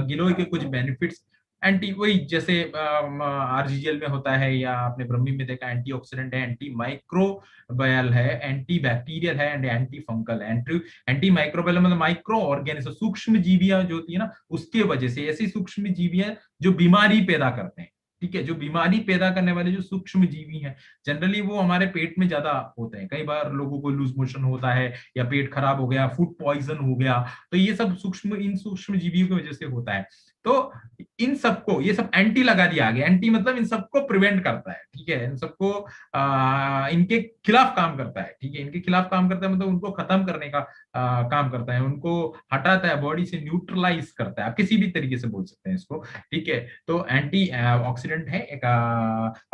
Speaker 1: गिलोय के कुछ बेनिफिट्स, एंटी वही जैसे आरजीजीएल में होता है या आपने ब्रह्मी में देखा, एंटीऑक्सीडेंट है, एंटी माइक्रोबायल है, एंटी बैक्टीरियल है एंड एंटी फंगल है। एंटी माइक्रोबायल मतलब माइक्रो ऑर्गेनिज्म, सूक्ष्म जीवियां जो होती है ना, उसके वजह से ऐसी सूक्ष्म जीवियां जो बीमारी पैदा करते हैं, ठीक है, जो बीमारी पैदा करने वाले जो सूक्ष्म जीवी हैं, जनरली वो हमारे पेट में ज्यादा होते हैं। कई बार लोगों को लूज मोशन होता है या पेट खराब हो गया, फूड पॉइजन हो गया, तो ये सब इन सूक्ष्म जीवियों की वजह से होता है। तो इन सबको, ये सब एंटी लगा दिया गया, एंटी मतलब इन सबको प्रिवेंट करता है, ठीक है, इन सबको इनके खिलाफ काम करता है, ठीक है, इनके खिलाफ काम करता है मतलब उनको खत्म करने का काम करता है, उनको हटाता है, बॉडी से न्यूट्रलाइज करता है, आप किसी भी तरीके से बोल सकते हैं इसको, ठीक है। तो एंटी ऑक्सीडेंट है एक,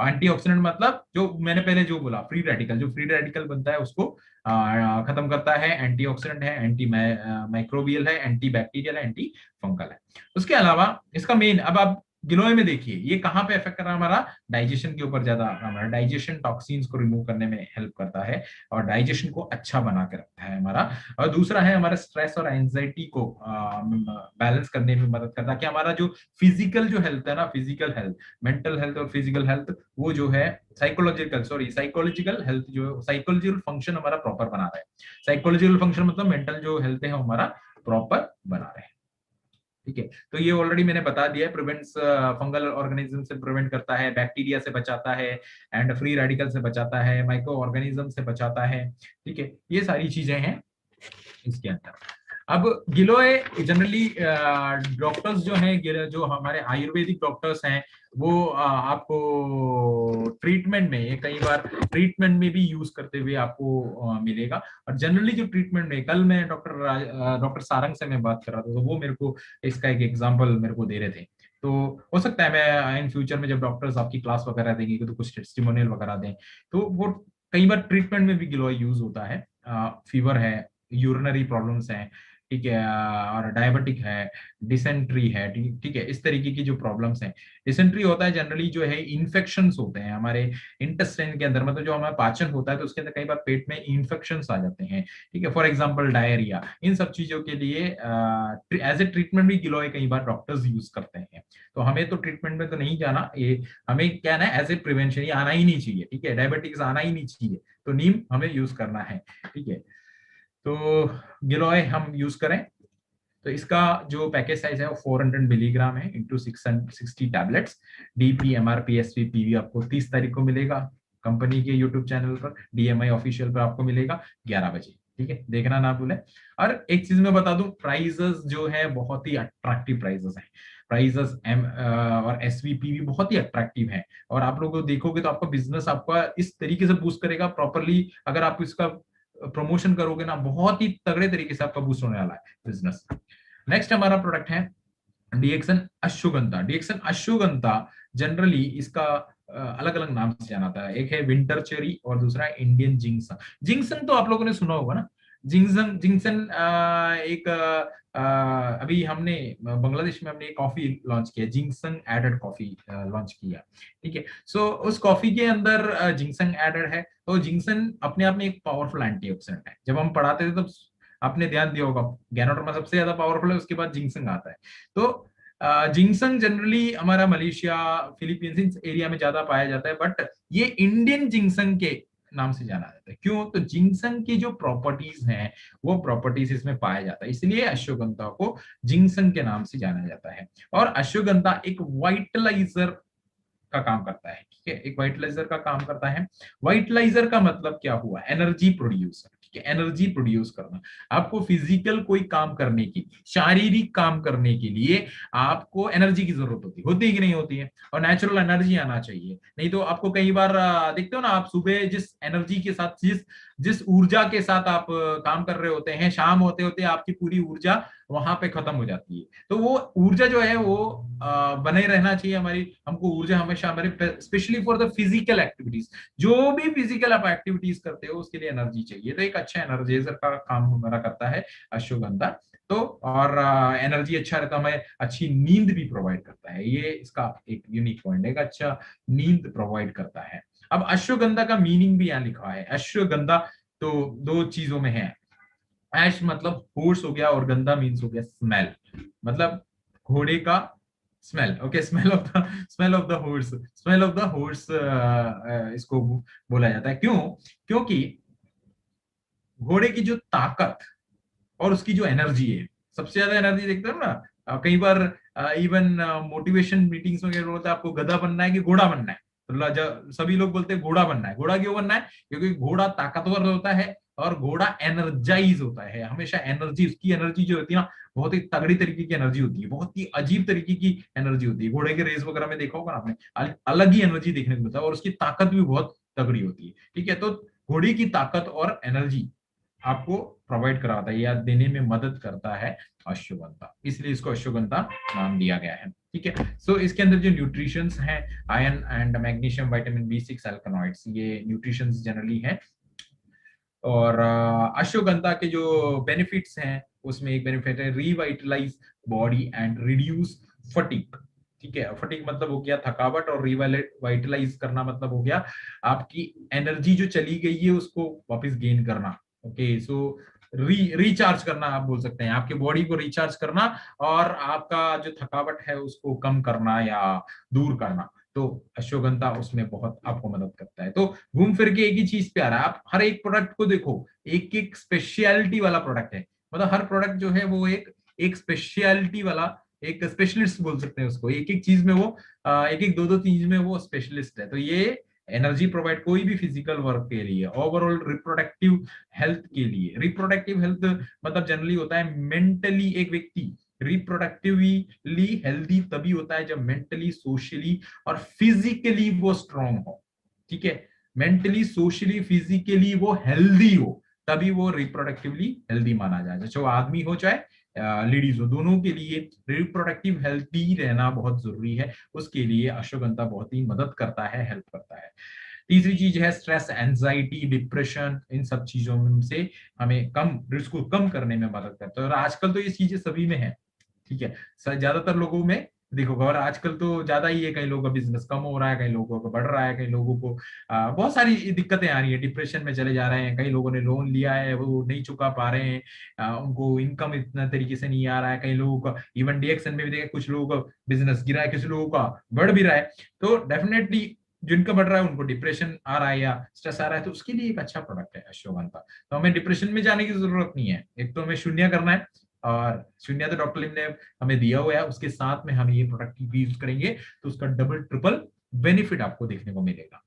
Speaker 1: एंटीऑक्सीडेंट मतलब जो मैंने पहले जो बोला, फ्री रेडिकल, जो फ्री रेडिकल बनता है उसको खत्म करता है, एंटीऑक्सीडेंट है, एंटी माइक्रोबियल है, एंटी बैक्टीरियल है, एंटी फंगल है। उसके अलावा इसका मेन, अब आप गिलोय में देखिए ये कहाँ पे इफेक्ट कर रहा है, हमारा डाइजेशन के ऊपर ज्यादा, हमारा डाइजेशन टॉक्सिन्स को रिमूव करने में हेल्प करता है और डाइजेशन को अच्छा बना के रखता है हमारा। और दूसरा है हमारा स्ट्रेस और एंजाइटी को बैलेंस करने में मदद करता है, कि हमारा जो फिजिकल जो हेल्थ है ना, फिजिकल हेल्थ, मेंटल हेल्थ और फिजिकल हेल्थ, वो जो है साइकोलॉजिकल हेल्थ, जो साइकोलॉजिकल फंक्शन हमारा प्रॉपर बना रहा है। साइकोलॉजिकल फंक्शन मतलब मेंटल जो हेल्थ है हमारा प्रॉपर बना रहे हैं। ठीक है, तो ये ऑलरेडी मैंने बता दिया है, प्रिवेंट्स फंगल ऑर्गेनिज्म से प्रिवेंट करता है, बैक्टीरिया से बचाता है, एंड फ्री रेडिकल से बचाता है, माइक्रो ऑर्गेनिज्म से बचाता है। ठीक है, ये सारी चीजें हैं इसके अंदर। अब गिलोय जनरली डॉक्टर्स जो हैं, जो हमारे आयुर्वेदिक डॉक्टर्स हैं, वो आपको ट्रीटमेंट में, ये कई बार ट्रीटमेंट में भी यूज करते हुए आपको मिलेगा। और जनरली जो ट्रीटमेंट में, कल मैं डॉक्टर सारंग से मैं बात कर रहा था, तो वो मेरे को इसका एक एग्जांपल मेरे को दे रहे थे। तो हो सकता है मैं इन फ्यूचर में जब डॉक्टर्स आपकी क्लास वगैरह देंगे तो कुछ टेस्टिमोनियल वगैरह दें, तो वो कई बार ट्रीटमेंट में भी गिलोय यूज होता है। फीवर है, यूरिनरी प्रॉब्लम्स हैं, ठीक है, और डायबिटिक है, डिसेंट्री है, ठीक है, इस तरीके की जो प्रॉब्लम्स हैं। डिसेंट्री होता है जनरली जो है इन्फेक्शंस होते हैं हमारे इंटेस्टाइन के अंदर, मतलब जो हमारा पाचन होता है तो उसके अंदर कई बार पेट में इन्फेक्शंस आ जाते हैं। ठीक है, फॉर एग्जांपल डायरिया, इन सब चीजों के लिए एज ए ट्रीटमेंट भी गिलोय कई बार डॉक्टर्स यूज करते हैं। तो हमें तो ट्रीटमेंट में तो नहीं जाना, ये हमें क्या ना, एज ए प्रिवेंशन, ये आना ही नहीं चाहिए। ठीक है, डायबिटिक्स आना ही नहीं चाहिए, तो नीम हमें यूज करना है। ठीक है, तो गिलोय हम यूज करें, तो इसका जो पैकेज साइज है वो 400 मिलीग्राम है इंटू 660 टैबलेट्स। DPMRPSVPV आपको 30 तारीख को मिलेगा कंपनी के यूट्यूब चैनल पर, DMI ऑफिशियल पर आपको मिलेगा 11 बजे। ठीक है, देखना ना भूलें। और एक चीज मैं बता दूं, प्राइजेस जो है बहुत ही अट्रैक्टिव प्राइजेस हैं। प्राइजेस एम और SVP भी बहुत ही अट्रैक्टिव है, और आप लोग देखोगे तो आपका बिजनेस आपका इस तरीके से बूस्ट करेगा प्रॉपरली। अगर आप इसका प्रमोशन करोगे ना, बहुत ही तगड़े तरीके से आपका बूस्ट होने वाला है बिजनेस। नेक्स्ट हमारा प्रोडक्ट है डीएक्सन अश्वगंधा। डीएक्सन अश्वगंधा जनरली इसका अलग अलग नाम से जाना था, एक है विंटर चेरी और दूसरा है इंडियन जिंक्सन। जिंक्सन तो आप लोगों ने सुना होगा ना, जिंक्सन जिंक्सन एक अभी हमने बांग्लादेश में हमने एक कॉफी लॉन्च किया, जिंक्सन एडेड कॉफी लॉन्च किया। ठीक है, सो उस कॉफी के अंदर जिंक्सन एडेड है। तो जिंक्सन अपने आप में एक पावरफुल एंटीऑक्सीडेंट है। जब हम पढ़ाते थे तो आपने ध्यान दिया होगा, गैनोडर्मा सबसे ज्यादा पावरफुल है, उसके बाद जिंक्सन आता है। तो जिंक्सन जनरली हमारा मलेशिया, फिलीपींस एरिया में ज्यादा पाया जाता है, बट ये इंडियन जिंक्सन के नाम से जाना जाता है। क्यों? तो जिंक्सन की जो प्रॉपर्टीज हैं वो प्रॉपर्टीज इसमें पाया जाता है, इसलिए अश्वगंधा को जिंक्सन के नाम से जाना जाता है। और अश्वगंधा एक वाइटलाइजर का काम करता है। ठीक है, एक वाइटलाइजर का काम करता है। वाइटलाइजर का मतलब क्या हुआ? Energy producer. ठीक है, एनर्जी प्रोड्यूस करना। आपको फिजिकल कोई काम करने की, शारीरिक काम करने के लिए आपको एनर्जी की जरूरत होती है कि नहीं होती है? और नेचुरल एनर्जी आना चाहिए, नहीं तो आपको कई बार देखते हो ना, आप सुबह जिस एनर्जी के साथ, जिस जिस ऊर्जा के साथ आप काम कर रहे होते हैं, शाम होते होते आपकी पूरी ऊर्जा वहां पे खत्म हो जाती है। तो वो ऊर्जा जो है वो बने रहना चाहिए हमारी, हमको ऊर्जा हमेशा हमारे, specially for the physical activities, जो भी फिजिकल आप एक्टिविटीज करते हो उसके लिए एनर्जी चाहिए। तो एक अच्छा एनर्जाइजर का काम हमारा करता है अश्वगंधा। तो और एनर्जी अच्छा रहता है, हमें अच्छी नींद भी प्रोवाइड करता है, ये इसका एक यूनिक पॉइंट है, अच्छा नींद प्रोवाइड करता है। अब अश्वगंधा का मीनिंग भी यहाँ लिखा है। अश्वगंधा तो दो चीजों में है, ऐश मतलब हॉर्स हो गया, और गंदा मीन्स हो गया स्मेल, मतलब घोड़े का smell. Okay, smell of the horse, smell of the horse इसको बोला जाता है। क्यों? क्योंकि घोड़े की जो ताकत और उसकी जो एनर्जी है, सबसे ज्यादा एनर्जी देखते हो ना, कई बार इवन मोटिवेशन मीटिंग्स में क्या बोलते हैं, आपको गधा बनना है कि घोड़ा बनना है? तो सभी लोग बोलते हैं घोड़ा बनना है। घोड़ा क्यों बनना है? क्योंकि घोड़ा ताकतवर होता है और घोड़ा एनर्जाइज होता है, हमेशा एनर्जी, उसकी एनर्जी जो होती है ना, बहुत ही तगड़ी तरीके की एनर्जी होती है, बहुत ही अजीब तरीके की एनर्जी होती है। घोड़े के रेस वगैरह में देखा होगा आपने, अलग ही एनर्जी देखने को मिलता है, और उसकी ताकत भी बहुत तगड़ी होती है। ठीक है, तो घोड़े की ताकत और एनर्जी आपको प्रोवाइड कराता है या देने में मदद करता है अश्वगंधा, इसलिए इसको अश्वगंधा नाम दिया गया है। ठीक है, सो इसके अंदर जो न्यूट्रिशंस हैं, iron and magnesium, vitamin B6, अल्कनॉइड्स, ये न्यूट्रिशंस जनरली हैं। और अश्वगंधा के जो बेनिफिट्स हैं, उसमें एक बेनिफिट है revitalise body and reduce fatigue. ठीक है, फटीग मतलब हो गया थकावट, और रिवाइटलाइज करना मतलब हो गया आपकी एनर्जी जो चली गई है उसको वापस गेन करना। ओके, सो रिचार्ज करना आप बोल सकते हैं, आपके बॉडी को रिचार्ज करना, और आपका जो थकावट है उसको कम करना या दूर करना। तो अश्वगंधा उसमें बहुत आपको मदद करता है। तो घूम फिर के एक ही चीज पे आ रहा है, आप हर एक प्रोडक्ट को देखो, एक एक स्पेशलिटी वाला प्रोडक्ट है, मतलब हर प्रोडक्ट जो है वो एक एक स्पेशलिटी वाला, एक स्पेशलिस्ट बोल सकते हैं उसको, एक एक चीज में वो एक एक दो दो चीज में वो स्पेशलिस्ट है। तो ये एनर्जी प्रोवाइड कोई भी फिजिकल वर्क के लिए, ओवरऑल रिप्रोडक्टिव हेल्थ के लिए। रिप्रोडक्टिव हेल्थ मतलब जनरली होता है मेंटली, एक व्यक्ति रिप्रोडक्टिवली हेल्दी तभी होता है जब मेंटली, सोशली और फिजिकली वो स्ट्रांग हो। ठीक है, मेंटली, सोशली, फिजिकली वो हेल्दी हो, तभी वो रिप्रोडक्टिवली हेल्दी माना जाए, चाहे वो आदमी हो चाहे लेडीज हो, दोनों के लिए रिप्रोडक्टिव हेल्थी रहना बहुत जरूरी है। उसके लिए अश्वगंधा बहुत ही मदद करता है, हेल्प करता है। तीसरी चीज है स्ट्रेस, एंजाइटी, डिप्रेशन, इन सब चीजों में से हमें कम, रिस्क को कम करने में मदद करता है। और आजकल तो ये चीजें सभी में है। ठीक है, ज्यादातर लोगों में देखो, और आजकल तो ज्यादा ही है, कई लोगों का बिजनेस कम हो रहा है, कई लोगों का बढ़ रहा है, कई लोगों को बहुत सारी दिक्कतें आ रही है, डिप्रेशन में चले जा रहे हैं, कई लोगों ने लोन लिया है वो नहीं चुका पा रहे हैं, उनको इनकम इतना तरीके से नहीं आ रहा है, कई लोगों का इवन डीएक्शन में भी देखा, कुछ लोगों का बिजनेस गिरा है, किसी लोगों का बढ़ भी रहा है। तो डेफिनेटली जिनका बढ़ रहा है उनको डिप्रेशन आ रहा है या स्ट्रेस आ रहा है, तो उसके लिए एक अच्छा प्रोडक्ट है अश्वगंधा। तो हमें डिप्रेशन में जाने की जरूरत नहीं है, एक तो हमें शून्य करना है, और शून्य तो डॉक्टर लिम ने हमें दिया हुआ है, उसके साथ में हम ये प्रोडक्ट यूज करेंगे तो उसका डबल ट्रिपल बेनिफिट आपको देखने को मिलेगा।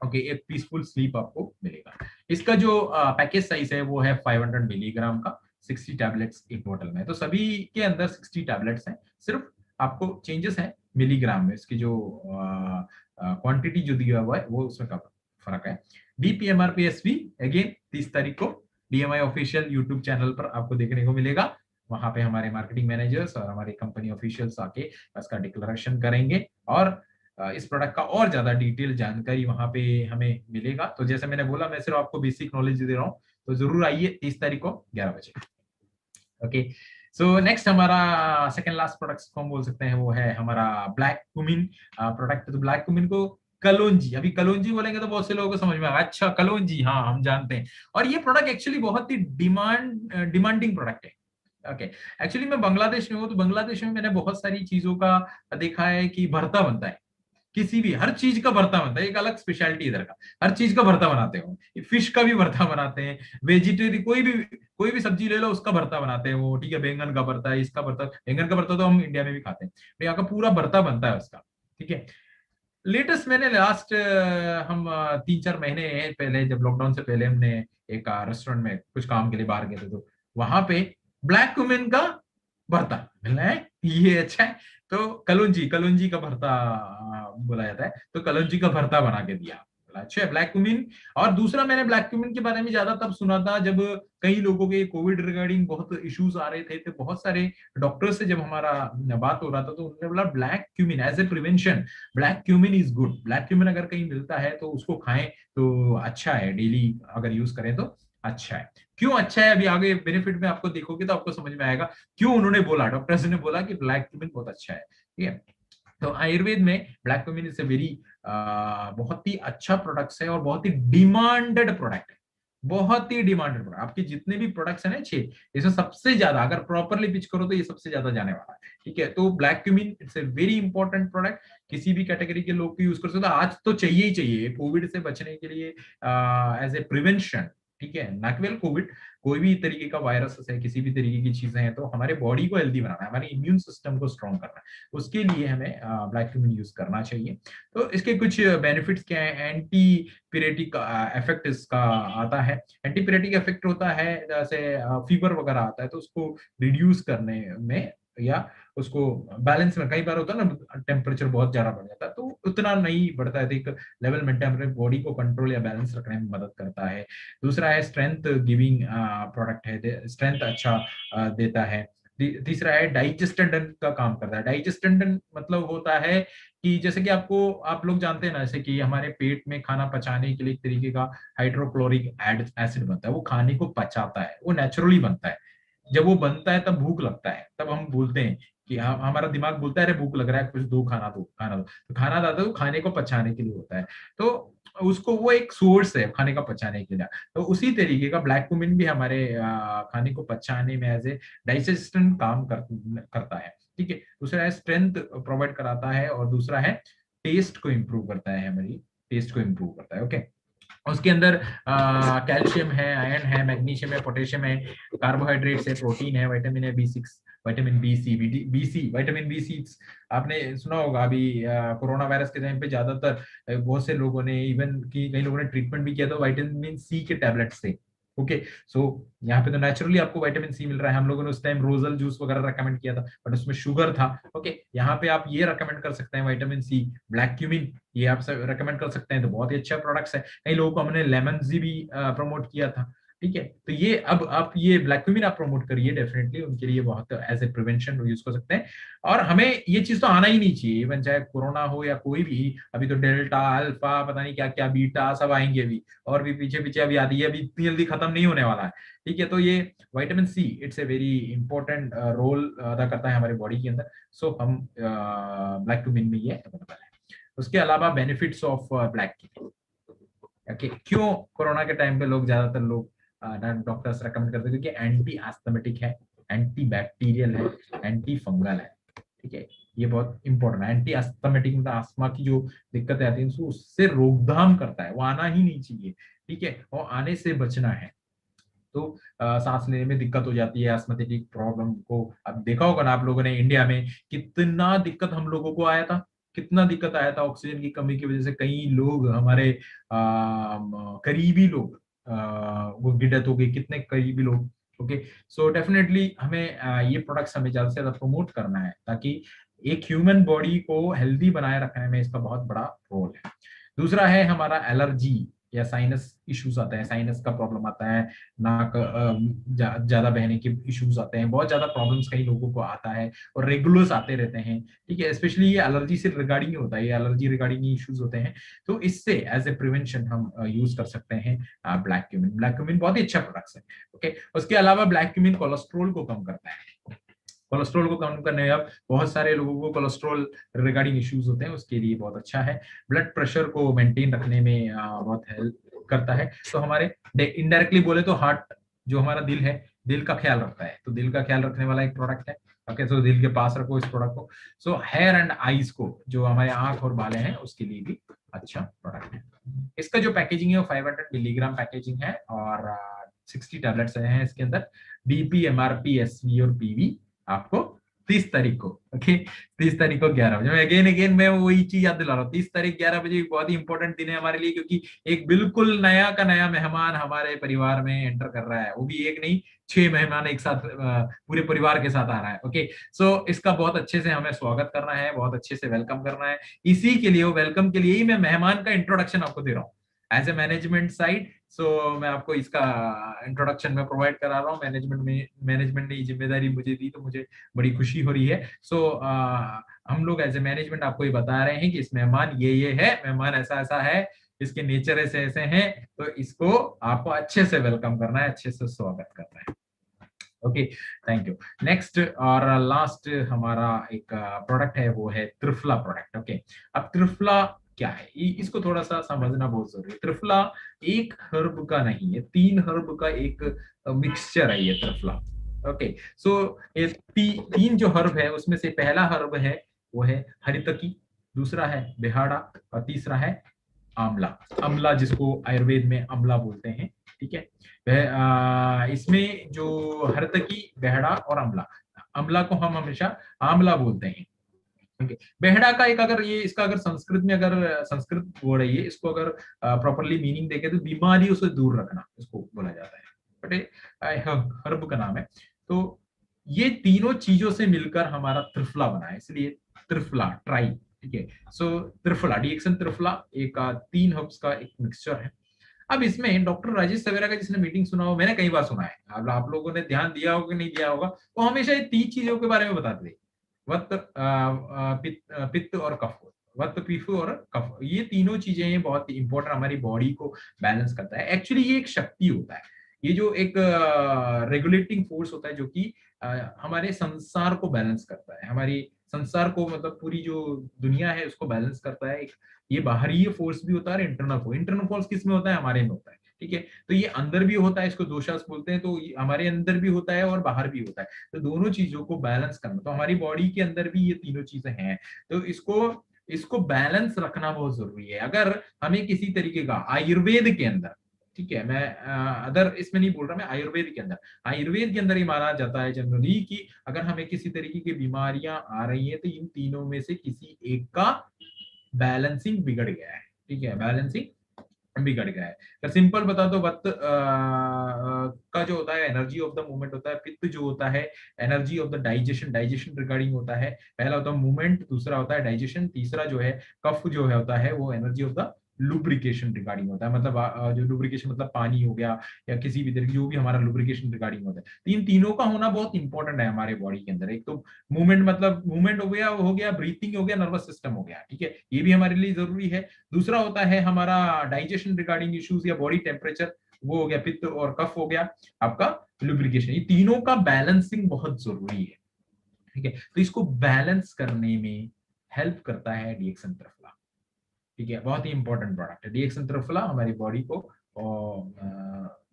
Speaker 1: ओके, एक पीसफुल स्लीप आपको मिलेगा। इसका जो पैकेज साइज है वो है 500 मिलीग्राम का, 60 टैबलेट्स एक बोतल में, तो सभी के अंदर 60 टैबलेट्स हैं, सिर्फ आपको चेंजेस है मिलीग्राम में, इसकी जो क्वांटिटी जो दिया हुआ है वो उसमें का फर्क है। DPMRPSV अगेन 30 तारीख को DMI ऑफिशियल यूट्यूब चैनल पर आपको देखने को मिलेगा। वहां पे हमारे मार्केटिंग मैनेजर्स और हमारे कंपनी ऑफिशियल्स आके इसका डिक्लेरेशन करेंगे, और इस प्रोडक्ट का और ज्यादा डिटेल जानकारी वहां पे हमें मिलेगा। तो जैसे मैंने बोला, मैं सिर्फ आपको बेसिक नॉलेज दे रहा हूँ, तो जरूर आइए 30 तारीख को 11 बजे। ओके, सो नेक्स्ट हमारा सेकंड लास्ट प्रोडक्ट को हम बोल सकते हैं वो है हमारा ब्लैक कुमिन प्रोडक्ट। तो ब्लैक कुमिन को कलोंजी, अभी कलोंजी बोलेंगे तो बहुत से लोगों को समझ में आएगा, अच्छा कलोंजी, हाँ हम जानते हैं। और ये प्रोडक्ट एक्चुअली बहुत ही डिमांडिंग प्रोडक्ट है। ओके, एक्चुअली मैं बांग्लादेश में हूँ, तो बांग्लादेश में मैंने बहुत सारी चीजों का देखा है कि भरता बनता है, किसी भी हर चीज का भरता बनता है, एक अलग स्पेशलिटी इधर का, हर चीज का भरता बनाते हो, फिश का भी भरता बनाते हैं, वेजिटेरियन कोई भी सब्जी ले लो उसका भरता बनाते हैं वो। ठीक है, बैंगन का भरता है, इसका भरता, बैंगन का भरता तो हम इंडिया में भी खाते हैं, तो यहाँ का पूरा भरता बनता है उसका। ठीक है, लेटेस्ट मैंने लास्ट हम 3-4 महीने पहले, जब लॉकडाउन से पहले, हमने एक रेस्टोरेंट में कुछ काम के लिए बाहर गए थे, तो वहां पे ब्लैक कुमिन का भरता मिलना है, ये अच्छा है। तो कलौंजी कलौंजी का भरता बोला जाता है, तो कलौंजी का भरता बना के दिया, बोला अच्छा है ब्लैक कुमिन। और दूसरा, मैंने ब्लैक कुमिन के बारे में ज्यादा तब सुना था जब कई लोगों के कोविड रिगार्डिंग बहुत इश्यूज आ रहे थे, तो बहुत सारे डॉक्टर से जब हमारा बात हो रहा था, तो उन्होंने बोला black cumin as a prevention, black cumin is good, black cumin अगर कहीं मिलता है तो उसको खाएं, तो अच्छा है, डेली अगर यूज करें तो अच्छा है। क्यों अच्छा है, अभी आगे बेनिफिट में आपको देखोगे तो आपको समझ में आएगा क्यों उन्होंने बोला, डॉक्टर्स ने बोला कि ब्लैक क्यूमिन बहुत अच्छा है। ठीक है, तो आयुर्वेद में black cumin is a very बहुत ही अच्छा प्रोडक्ट है, और बहुत ही डिमांडेड प्रोडक्ट है, बहुत ही डिमांडेड प्रोडक्ट। आपके जितने भी प्रोडक्ट्स है ना 6, इसमें सबसे ज्यादा अगर प्रॉपरली पिच करो तो ये सबसे ज्यादा जाने वाला है। ठीक है, तो black cumin it's a very important product, किसी भी कैटेगरी के लोग को यूज कर सकते हैं, आज तो चाहिए ही चाहिए कोविड से बचने के लिए, एज ए प्रिवेंशन। ठीक है, ना केवल कोविड, कोई भी तरीके का वायरस है, किसी भी तरीके की चीजें हैं, तो हमारे बॉडी को हेल्दी बनाना है, हमारे इम्यून सिस्टम को स्ट्रॉन्ग करना है, उसके लिए हमें ब्लैक क्यूमिन यूज करना चाहिए। तो इसके कुछ बेनिफिट्स क्या है, एंटी पिरेटिक इफेक्ट इसका आता है। एंटी पिरेटिक इफेक्ट होता है जैसे फीवर वगैरह आता है तो उसको रिड्यूस करने में, या उसको बैलेंस में, कई बार होता है ना टेम्परेचर बहुत ज्यादा बढ़ जाता है तो उतना नहीं बढ़ता है, तो एक लेवल मेंटेन अपने बॉडी को कंट्रोल या बैलेंस रखने में मदद करता है। दूसरा है स्ट्रेंथ गिविंग प्रोडक्ट है, स्ट्रेंथ अच्छा देता है। तीसरा है डाइजेस्टेंट का काम करता है। डाइजेस्टेंट मतलब होता है कि जैसे कि आपको, आप लोग जानते हैं ना, जैसे कि हमारे पेट में खाना पचाने के लिए एक तरीके का हाइड्रोक्लोरिक एसिड बनता है, वो खाने को पचाता है, वो नेचुरली बनता है। जब वो बनता है तब भूख लगता है, तब हम बोलते हैं कि हमारा दिमाग बोलता है अरे भूख लग रहा है, कुछ दो, खाना दो, खाना दो। तो खाना दाता तो खाने को पचाने के लिए होता है, तो उसको वो एक सोर्स है खाने का पचाने के लिए। तो उसी तरीके का ब्लैक कुमिन भी हमारे खाने को पचाने में एज ए डाइजेस्टेंट काम करता है। ठीक है, दूसरा है स्ट्रेंथ प्रोवाइड कराता है, और दूसरा है टेस्ट को इम्प्रूव करता है, हमारी टेस्ट को इम्प्रूव करता है। ओके, उसके अंदर कैल्शियम है, आयरन है, मैग्नीशियम है, पोटेशियम है, कार्बोहाइड्रेट्स है, प्रोटीन है, विटामिन है B6, vitamin B C, vitamin B6 आपने सुना होगा। अभी कोरोना वायरस के टाइम पे ज्यादातर बहुत से लोगों ने, इवन की कई लोगों ने ट्रीटमेंट भी किया था विटामिन C के टैबलेट्स से। ओके, सो यहाँ पे तो नेचुरली आपको विटामिन C मिल रहा है। हम लोगों ने उस टाइम रोजल जूस वगैरह रेकमेंड किया था, बट उसमें शुगर था। ओके, यहाँ पे आप ये रेकमेंड कर सकते हैं विटामिन C, ब्लैक क्यूमिन, ये आप रेकमेंड कर सकते हैं, तो बहुत ही अच्छा प्रोडक्ट्स है। कई लोगों को हमने लेमन जी भी प्रमोट किया था। ठीक है, तो ये अब आप ये ब्लैक क्यूमिन आप प्रमोट करिए, डेफिनेटली उनके लिए बहुत एज ए प्रिवेंशन यूज कर सकते हैं। और हमें ये चीज तो आना ही नहीं चाहिए, इवन चाहे कोरोना हो या कोई भी। अभी तो डेल्टा, अल्फा, पता नहीं क्या क्या, बीटा, सब आएंगे अभी, और भी पीछे पीछे अभी आती है, अभी इतनी जल्दी खत्म नहीं होने वाला है। ठीक है, तो ये vitamin C it's a very important role अदा करता है हमारे बॉडी के अंदर। सो हम ब्लैक क्यूमिन में ये अवेलेबल है। उसके अलावा benefits of black T. Okay, क्यों कोरोना के टाइम पे लोग, ज्यादातर लोग डॉक्टर्स रेकमेंड करते हैं, क्योंकि एंटी एस्थमेटिक है, एंटी बैक्टीरियल है, एंटी फंगल है। ठीक है, ये बहुत इंपॉर्टेंट है। एंटी एस्थमेटिक मतलब आस्थमा की जो दिक्कतें आती हैं उससे रोकथाम करता है, वो आना ही नहीं चाहिए। ठीक है, और आने से बचना है। तो सांस लेने में दिक्कत हो जाती है, एस्थमेटिक प्रॉब्लम को अब देखा होगा ना आप लोगों ने, इंडिया में कितना दिक्कत हम लोगों को आया था, कितना दिक्कत आया था ऑक्सीजन की कमी की वजह से। कई लोग हमारे करीबी लोग वो की डेथ हो गई, कितने करीबी लोग। ओके, सो डेफिनेटली हमें ये प्रोडक्ट्स हमें ज्यादा से ज्यादा प्रमोट करना है, ताकि एक ह्यूमन बॉडी को हेल्दी बनाए रखने में इसका बहुत बड़ा रोल है। दूसरा है हमारा एलर्जी या साइनस इश्यूज आता है, साइनस का प्रॉब्लम आता है, नाक ज्यादा बहने के इश्यूज आते हैं, बहुत ज्यादा प्रॉब्लम्स कई लोगों को आता है, और रेगुलर्स आते रहते हैं। ठीक है, स्पेशली ये एलर्जी से रिगार्डिंग होता है, ये एलर्जी रिगार्डिंग इश्यूज होते हैं। तो इससे एज ए प्रिवेंशन हम यूज कर सकते हैं ब्लैक क्यूमिन। ब्लैक क्यूमिन बहुत ही अच्छा प्रोडक्ट है। ओके, उसके अलावा ब्लैक क्यूमिन कोलेस्ट्रोल को कम करता है। कोलेस्ट्रॉल को कम करने में, अब बहुत सारे लोगों को कोलेस्ट्रॉल रिगार्डिंग इश्यूज होते हैं, उसके लिए बहुत अच्छा है। ब्लड प्रेशर को मेंटेन रखने में बहुत हेल्प करता है। तो हमारे इनडायरेक्टली बोले तो हार्ट, जो हमारा दिल है, दिल का ख्याल रखता है, तो दिल का ख्याल रखने वाला एक प्रोडक्ट है। ओके, सो दिल के पास रखो इस प्रोडक्ट को। सो हेयर एंड आईज को, जो हमारे आंख और बालें हैं, उसके लिए भी अच्छा प्रोडक्ट है। इसका जो पैकेजिंग है वो 500 मिलीग्राम पैकेजिंग है, और 60 टैबलेट्स हैं इसके अंदर। DP, MRP, SV और PV आपको 30 तारीख को, ओके, 30 तारीख को 11 बजे, मैं अगेन अगेन मैं वही चीज याद दिला रहा हूँ, 30 तारीख 11 बजे बहुत ही इंपॉर्टेंट दिन है हमारे लिए, क्योंकि एक बिल्कुल नया का नया मेहमान हमारे परिवार में एंटर कर रहा है, वो भी एक नहीं, 6 मेहमान एक साथ पूरे परिवार के साथ आ रहा है। ओके, सो इसका बहुत अच्छे से हमें स्वागत करना है, बहुत अच्छे से वेलकम करना है। इसी के लिए, वो वेलकम के लिए ही मैं मेहमान का इंट्रोडक्शन आपको दे रहा हूँ एज ए मैनेजमेंट साइड। सो मैं आपको इसका इंट्रोडक्शन में प्रोवाइड करा रहा हूँ। मैनेजमेंट ने ये जिम्मेदारी मुझे दी, तो मुझे बड़ी खुशी हो रही है। सो हम लोग एज ए मैनेजमेंट आपको ये बता रहे हैं कि इस मेहमान ये है, मेहमान ऐसा ऐसा है, इसके नेचर ऐसे ऐसे हैं, तो इसको आपको अच्छे से वेलकम करना है, अच्छे से स्वागत करना है। Okay, thank you. नेक्स्ट और लास्ट हमारा एक प्रोडक्ट है, वो है त्रिफला प्रोडक्ट। ओके, अब त्रिफला क्या है, इसको थोड़ा सा समझना बहुत जरूरी है। त्रिफला एक हर्ब का नहीं है, 3 हर्ब का एक मिक्सचर है ये त्रिफला। ओके, सो ये तीन जो हर्ब है, उसमें से पहला हर्ब है वो है हरितकी, दूसरा है बिहाड़ा, और तीसरा है आंवला। अमला, जिसको आयुर्वेद में अमला बोलते हैं। ठीक है, इसमें जो हरतकी, बेहड़ा और अमला, अमला को हम हमेशा आंवला बोलते हैं। ओके, बेहड़ा का एक, अगर ये इसका अगर संस्कृत में, अगर संस्कृत वर्ड है ये, इसको अगर प्रॉपरली मीनिंग देखे तो बीमारियों से दूर रखना इसको बोला जाता है, बट हर्ब का नाम है। तो ये तीनों चीजों से मिलकर हमारा त्रिफला बना है, इसलिए त्रिफला, ट्राई। ठीक है, सो त्रिफला, डीएक्सन त्रिफला एक 3 हर्ब्स का एक मिक्सचर है। अब इसमें डॉक्टर राजेश सवेरा का, जिसने मीटिंग सुना हो, मैंने कई बार सुना है, आप लोगों ने ध्यान दिया होगा कि नहीं दिया होगा, वो हमेशा ये 3 चीजों के बारे में बताते थे, वत्त, पित्त और कफ। वत्त, पित्त और कफ, ये तीनों चीजें बहुत इंपॉर्टेंट, हमारी बॉडी को बैलेंस करता है। एक्चुअली ये एक शक्ति होता है, ये जो एक रेगुलेटिंग फोर्स होता है जो कि हमारे संसार को बैलेंस करता है, हमारी संसार को मतलब पूरी जो दुनिया है उसको बैलेंस करता है। एक ये बाहरी फोर्स भी होता है, इंटरनल फोर्स किस में होता है, हमारे में होता है, ठीक है। तो ये अंदर भी होता है, इसको दोषास बोलते हैं, तो हमारे अंदर भी होता है और बाहर भी होता है। तो दोनों चीजों को बैलेंस करना, तो हमारी बॉडी के अंदर भी ये तीनों चीजें हैं। तो इसको इसको बैलेंस रखना बहुत जरूरी है। अगर हमें किसी तरीके का आयुर्वेद के अंदर, ठीक है, मैं अदर इसमें नहीं बोल रहा, मैं आयुर्वेद के अंदर, आयुर्वेद के अंदर ही माना जाता है जनरली कि अगर हमें किसी तरीके की बीमारियां आ रही है तो इन तीनों में से किसी एक का बैलेंसिंग बिगड़ गया है, ठीक है, बैलेंसिंग बिगड़ गया है। अगर सिंपल बता दो, वक्त का जो होता है एनर्जी ऑफ द मूवमेंट होता है, पित्त जो होता है energy of the digestion, digestion regarding होता है। पहला होता है मूवमेंट, दूसरा होता है डाइजेशन, तीसरा जो है कफ जो है होता है वो energy of the lubrication regarding होता है। मतलब जो लुब्रिकेशन मतलब पानी हो गया या किसी भी तरीके जो भी हमारा लुब्रिकेशन रिगार्डिंग होता है, तो इन तीनों का होना बहुत इंपॉर्टेंट है हमारे बॉडी के अंदर। एक तो मूवमेंट, मतलब मूवमेंट हो गया, ब्रीथिंग हो गया, नर्वस सिस्टम हो गया, ठीक है, ये भी हमारे लिए जरूरी है। दूसरा होता है हमारा डाइजेशन रिगार्डिंग इश्यूज या बॉडी टेम्परेचर, वो हो गया पित्त, और कफ हो गया आपका लुब्रिकेशन। ये तीनों का बैलेंसिंग बहुत जरूरी है, ठीक है। तो इसको बैलेंस करने में हेल्प करता है डीएक्सन त्रिफला, ठीक है, बहुत ही इंपॉर्टेंट प्रोडक्ट है डीएक्सन त्रिफला, हमारी बॉडी को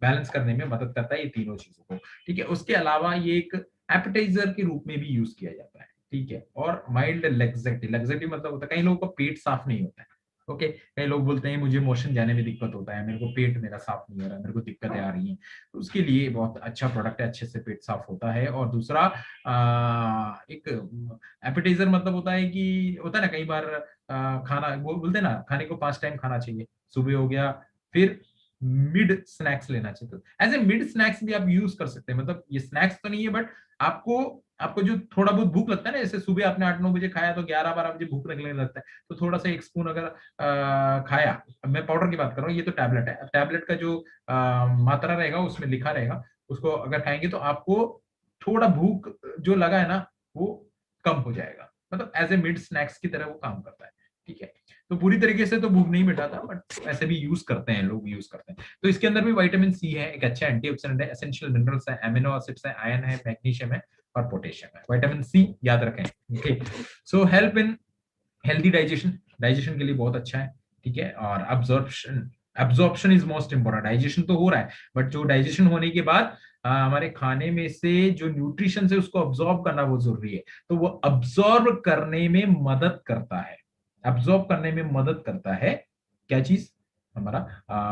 Speaker 1: बैलेंस करने में मदद करता है ये तीनों चीजों को, ठीक है। उसके अलावा ये एक एपेटाइजर के रूप में भी यूज किया जाता है, ठीक है। और माइल्ड लेग्जेटिव, लेग्जेटिव मतलब होता है कई लोगों का पेट साफ नहीं होता है, ओके, कई लोग बोलते हैं मुझे मोशन जाने में दिक्कत होता है, मेरे को पेट मेरा साफ नहीं हो रहा है, मेरे को दिक्कतें आ रही हैं, तो उसके लिए बहुत अच्छा प्रोडक्ट है, अच्छे से पेट साफ होता है। और दूसरा एक एपेटाइजर मतलब होता है कि होता है ना कई बार खाना वो बोलते हैं ना, खाने को 5 टाइम खाना चाहिए, सुबह हो गया, फिर मिड स्नैक्स लेना चाहिए। तो एज ए मिड स्नैक्स भी आप यूज कर सकते हैं, मतलब ये स्नैक्स तो नहीं है बट आपको आपको जो थोड़ा बहुत भूख लगता है ना, जैसे सुबह आपने 8-9 बजे खाया तो 11-12 बजे भूख लगने लगता है, तो थोड़ा सा 1 स्पून अगर खाया, अब मैं पाउडर की बात कर रहा हूँ, ये तो टैबलेट है, टैबलेट का जो मात्रा रहेगा उसमें लिखा रहेगा, उसको अगर खाएंगे तो आपको थोड़ा भूख जो लगा है ना वो कम हो जाएगा, मतलब एज ए मिड स्नैक्स की तरह वो काम करता है, ठीक है। तो पूरी तरीके से तो भूख नहीं मिटाता बट ऐसे भी यूज करते हैं लोग, यूज करते हैं। तो इसके अंदर भी विटामिन सी है, एक अच्छा एंटीऑक्सीडेंट है, एसेंशियल मिनरल्स है, एमिनो एसिड्स है, आयरन है, मैग्नीशियम है और पोटेशियम है। विटामिन सी याद रखें, okay. So help in healthy digestion, digestion के लिए बहुत अच्छा है, ठीक है। और absorption, absorption is most important, digestion तो हो रहा है बट जो डाइजेशन होने के बाद हमारे खाने में से जो न्यूट्रिशन है उसको अब्जॉर्ब करना बहुत जरूरी है, तो वो अब्जॉर्ब करने में मदद करता है, अब्जॉर्ब करने में मदद करता है क्या चीज, हमारा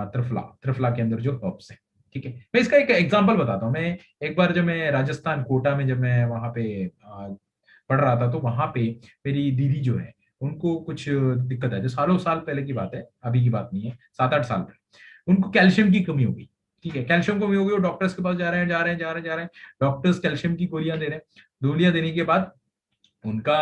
Speaker 1: त्रिफला, त्रिफला के अंदर जो हर्ब्स है, ठीक है। मैं इसका एक एग्जांपल बताता हूँ। मैं एक बार जब मैं राजस्थान कोटा में जब मैं वहां पे पढ़ रहा था, तो वहां पे मेरी दीदी जो है उनको कुछ दिक्कत है, जो सालों साल पहले की बात है, अभी की बात नहीं है, 7-8 साल पहले उनको कैल्शियम की कमी हो गई, ठीक है, कैल्शियम कमी हो गई, वो डॉक्टर्स के पास जा रहे हैं, जा रहे हैं, डॉक्टर्स कैल्शियम की गोलियां दे रहे हैं, गोलियां देने के बाद उनका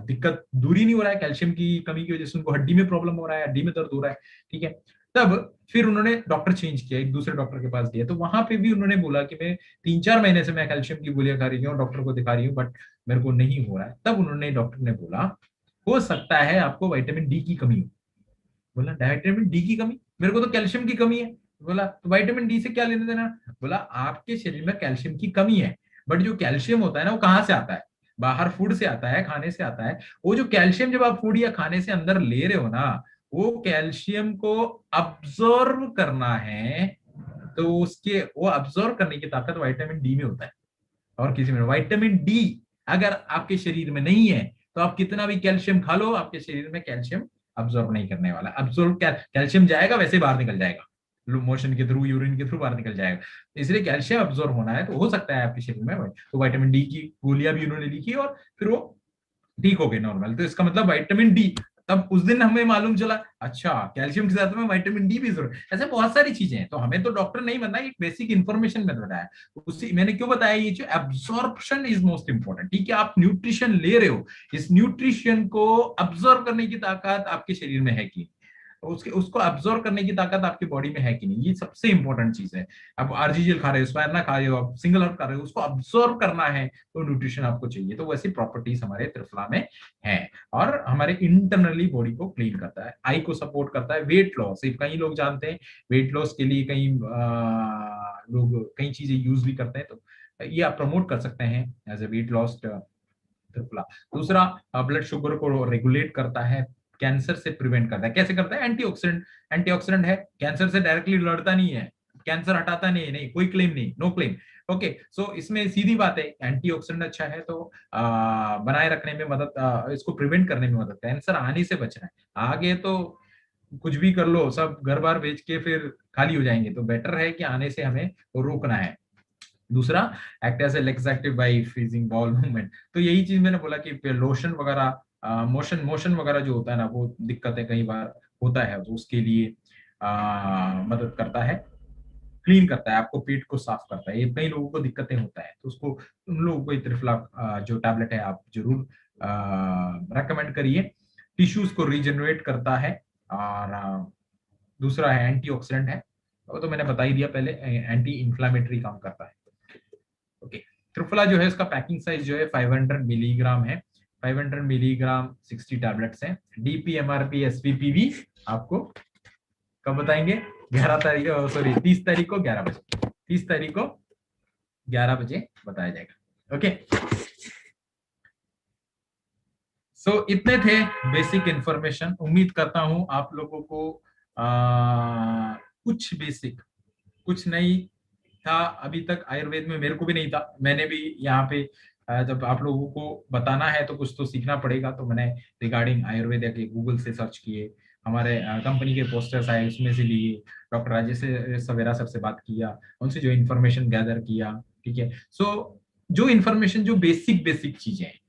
Speaker 1: दिक्कत दूर ही नहीं हो रहा है, कैल्शियम की कमी की वजह से उनको हड्डी में प्रॉब्लम हो रहा है, हड्डी में दर्द हो रहा है, ठीक है। तब फिर उन्होंने डॉक्टर चेंज किया, एक दूसरे डॉक्टर के पास गया, तो वहां पे भी उन्होंने बोला कि मैं 3-4 महीने से मैं कैल्शियम की गोलियां खा रही हूँ, डॉक्टर को दिखा रही हूँ बट मेरे को नहीं हो रहा है। तब उन्होंने डॉक्टर ने बोला हो सकता है आपको विटामिन डी की कमी हो। बोला विटामिन डी की कमी, मेरे को तो कैल्शियम की कमी है। बोला तो विटामिन डी से क्या लेना देना। बोला आपके शरीर में कैल्शियम की कमी है बट जो कैल्शियम होता है ना वो कहाँ से आता है, बाहर फूड से आता है, खाने से आता है। वो जो कैल्शियम जब आप फूड या खाने से अंदर ले रहे हो ना, वो कैल्शियम को अब्सॉर्ब करना है, तो उसके वो अब्सॉर्ब करने की ताकत विटामिन डी में होता है और किसी में। विटामिन डी अगर आपके शरीर में नहीं है तो आप कितना भी कैल्शियम खा लो, आपके शरीर में कैल्शियम अब्सॉर्ब नहीं करने वाला। अब्सॉर्ब कैल्शियम जाएगा वैसे बाहर निकल जाएगा, मोशन के थ्रू, यूरिन के थ्रू बाहर निकल जाएगा। इसलिए कैल्शियम अब्सॉर्ब होना है तो हो सकता है आपके शरीर में, तो विटामिन डी की गोलियां भी उन्होंने लिखी और फिर वो ठीक हो गए नॉर्मल। तो इसका मतलब विटामिन डी, तब उस दिन हमें मालूम चला अच्छा कैल्शियम के साथ में विटामिन डी भी जरूरत। ऐसे बहुत सारी चीजें हैं, तो हमें तो डॉक्टर नहीं बनना, एक बेसिक इंफॉर्मेशन मैंने बताया। उसी मैंने क्यों बताया, ये जो एब्जॉर्प्शन इज मोस्ट इंपॉर्टेंट, ठीक है। आप न्यूट्रिशन ले रहे हो, इस न्यूट्रिशन को अब्सॉर्ब करने की ताकत आपके शरीर में है कि उसके उसको अब्सॉर्ब करने की ताकत आपकी बॉडी में है कि नहीं, ये सबसे इंपॉर्टेंट चीज है। अब आरजीजीएल खा रहे हो, स्पायरना खा रहे हो, आप सिंगल हर्ब खा रहे हो, उसको अब्सॉर्ब करना है तो न्यूट्रिशन आपको चाहिए। तो वैसी प्रॉपर्टीज हमारे त्रिफला में है। और हमारे इंटरनली बॉडी को क्लीन करता है, आई को सपोर्ट करता है, वेट लॉस, कई लोग जानते हैं वेट लॉस के लिए कई लोग कई चीजें यूज भी करते हैं, तो ये आप प्रमोट कर सकते हैं एज ए वेट लॉस त्रिफला। दूसरा, ब्लड शुगर को रेगुलेट करता है, कैंसर से प्रिवेंट करता है। कैसे करता है? एंटीऑक्सीडेंट, एंटीऑक्सीडेंट है, कैंसर से डायरेक्टली लड़ता नहीं है, कैंसर हटाता नहीं है, नहीं कोई क्लेम नहीं, नो क्लेम। ओके, सो इसमें सीधी बात है, एंटीऑक्सीडेंट अच्छा है तो बनाए रखने में मदद, इसको प्रिवेंट करने में मदद, कैंसर आने से बचना है। आगे तो कुछ भी कर लो, सब घर बार बेच के फिर खाली हो जाएंगे, तो बेटर है कि आने से हमें रोकना है। दूसरा, act as a laxative by freezing bowel movement. तो यही चीज मैंने बोला कि लोशन वगैरह, मोशन मोशन वगैरह जो होता है ना, वो दिक्कतें कई बार होता है, तो उसके लिए मदद करता है, क्लीन करता है, आपको पेट को साफ करता है। ये कई लोगों को दिक्कतें होता है, तो उसको उन लोगों को त्रिफला जो टैबलेट है आप जरूर रेकमेंड करिए। टिश्यूज को रिजेनरेट करता है। और दूसरा है एंटीऑक्सीडेंट है, वो तो मैंने बता ही दिया पहले, एंटी इंफ्लामेटरी काम करता है। ओके, त्रिफला जो है इसका पैकिंग साइज जो है 500 मिलीग्राम है। 500 मिलीग्राम 60 टैबलेट्स हैं। डीपीएमआरपी एसवीपीवी आपको कब बताएंगे? 11 तारीख, सॉरी 30 तारीख को 11 बजे, 30 तारीख को 11 बजे बताया जाएगा। ओके, सो इतने थे बेसिक इंफॉर्मेशन। उम्मीद करता हूं आप लोगों को कुछ बेसिक, कुछ नहीं था अभी तक आयुर्वेद में, मेरे को भी नहीं था। मैंने भी यहाँ पे जब आप लोगों को बताना है तो कुछ तो सीखना पड़ेगा, तो मैंने रिगार्डिंग आयुर्वेद के गूगल से सर्च किए, हमारे कंपनी के पोस्टर्स आए उसमें से लिए, डॉक्टर राजेश सवेरा सर से बात किया, उनसे जो इन्फॉर्मेशन गैदर किया। ठीक है, सो जो इन्फॉर्मेशन, जो बेसिक बेसिक चीजें हैं,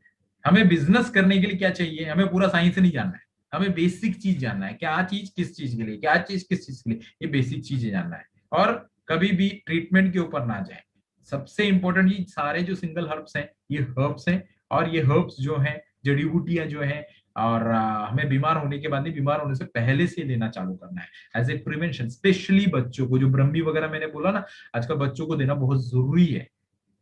Speaker 1: हमें बिजनेस करने के लिए क्या चाहिए, हमें पूरा साइंस नहीं जानना है, हमें बेसिक चीज जानना है, क्या चीज किस चीज के लिए, क्या चीज किस चीज के लिए, ये बेसिक चीजें जानना है। और कभी भी ट्रीटमेंट के ऊपर ना जाए। सबसे इंपॉर्टेंट, ये सारे जो सिंगल हर्ब्स हैं ये हर्ब्स हैं, और ये हर्ब्स जो हैं, जड़ी बूटियां जो हैं, और हमें बीमार होने के बाद नहीं, बीमार होने से पहले से लेना चालू करना है एज ए प्रिवेंशन। स्पेशली बच्चों को, जो ब्रह्मी वगैरह मैंने बोला ना, आजकल बच्चों को देना बहुत जरूरी है।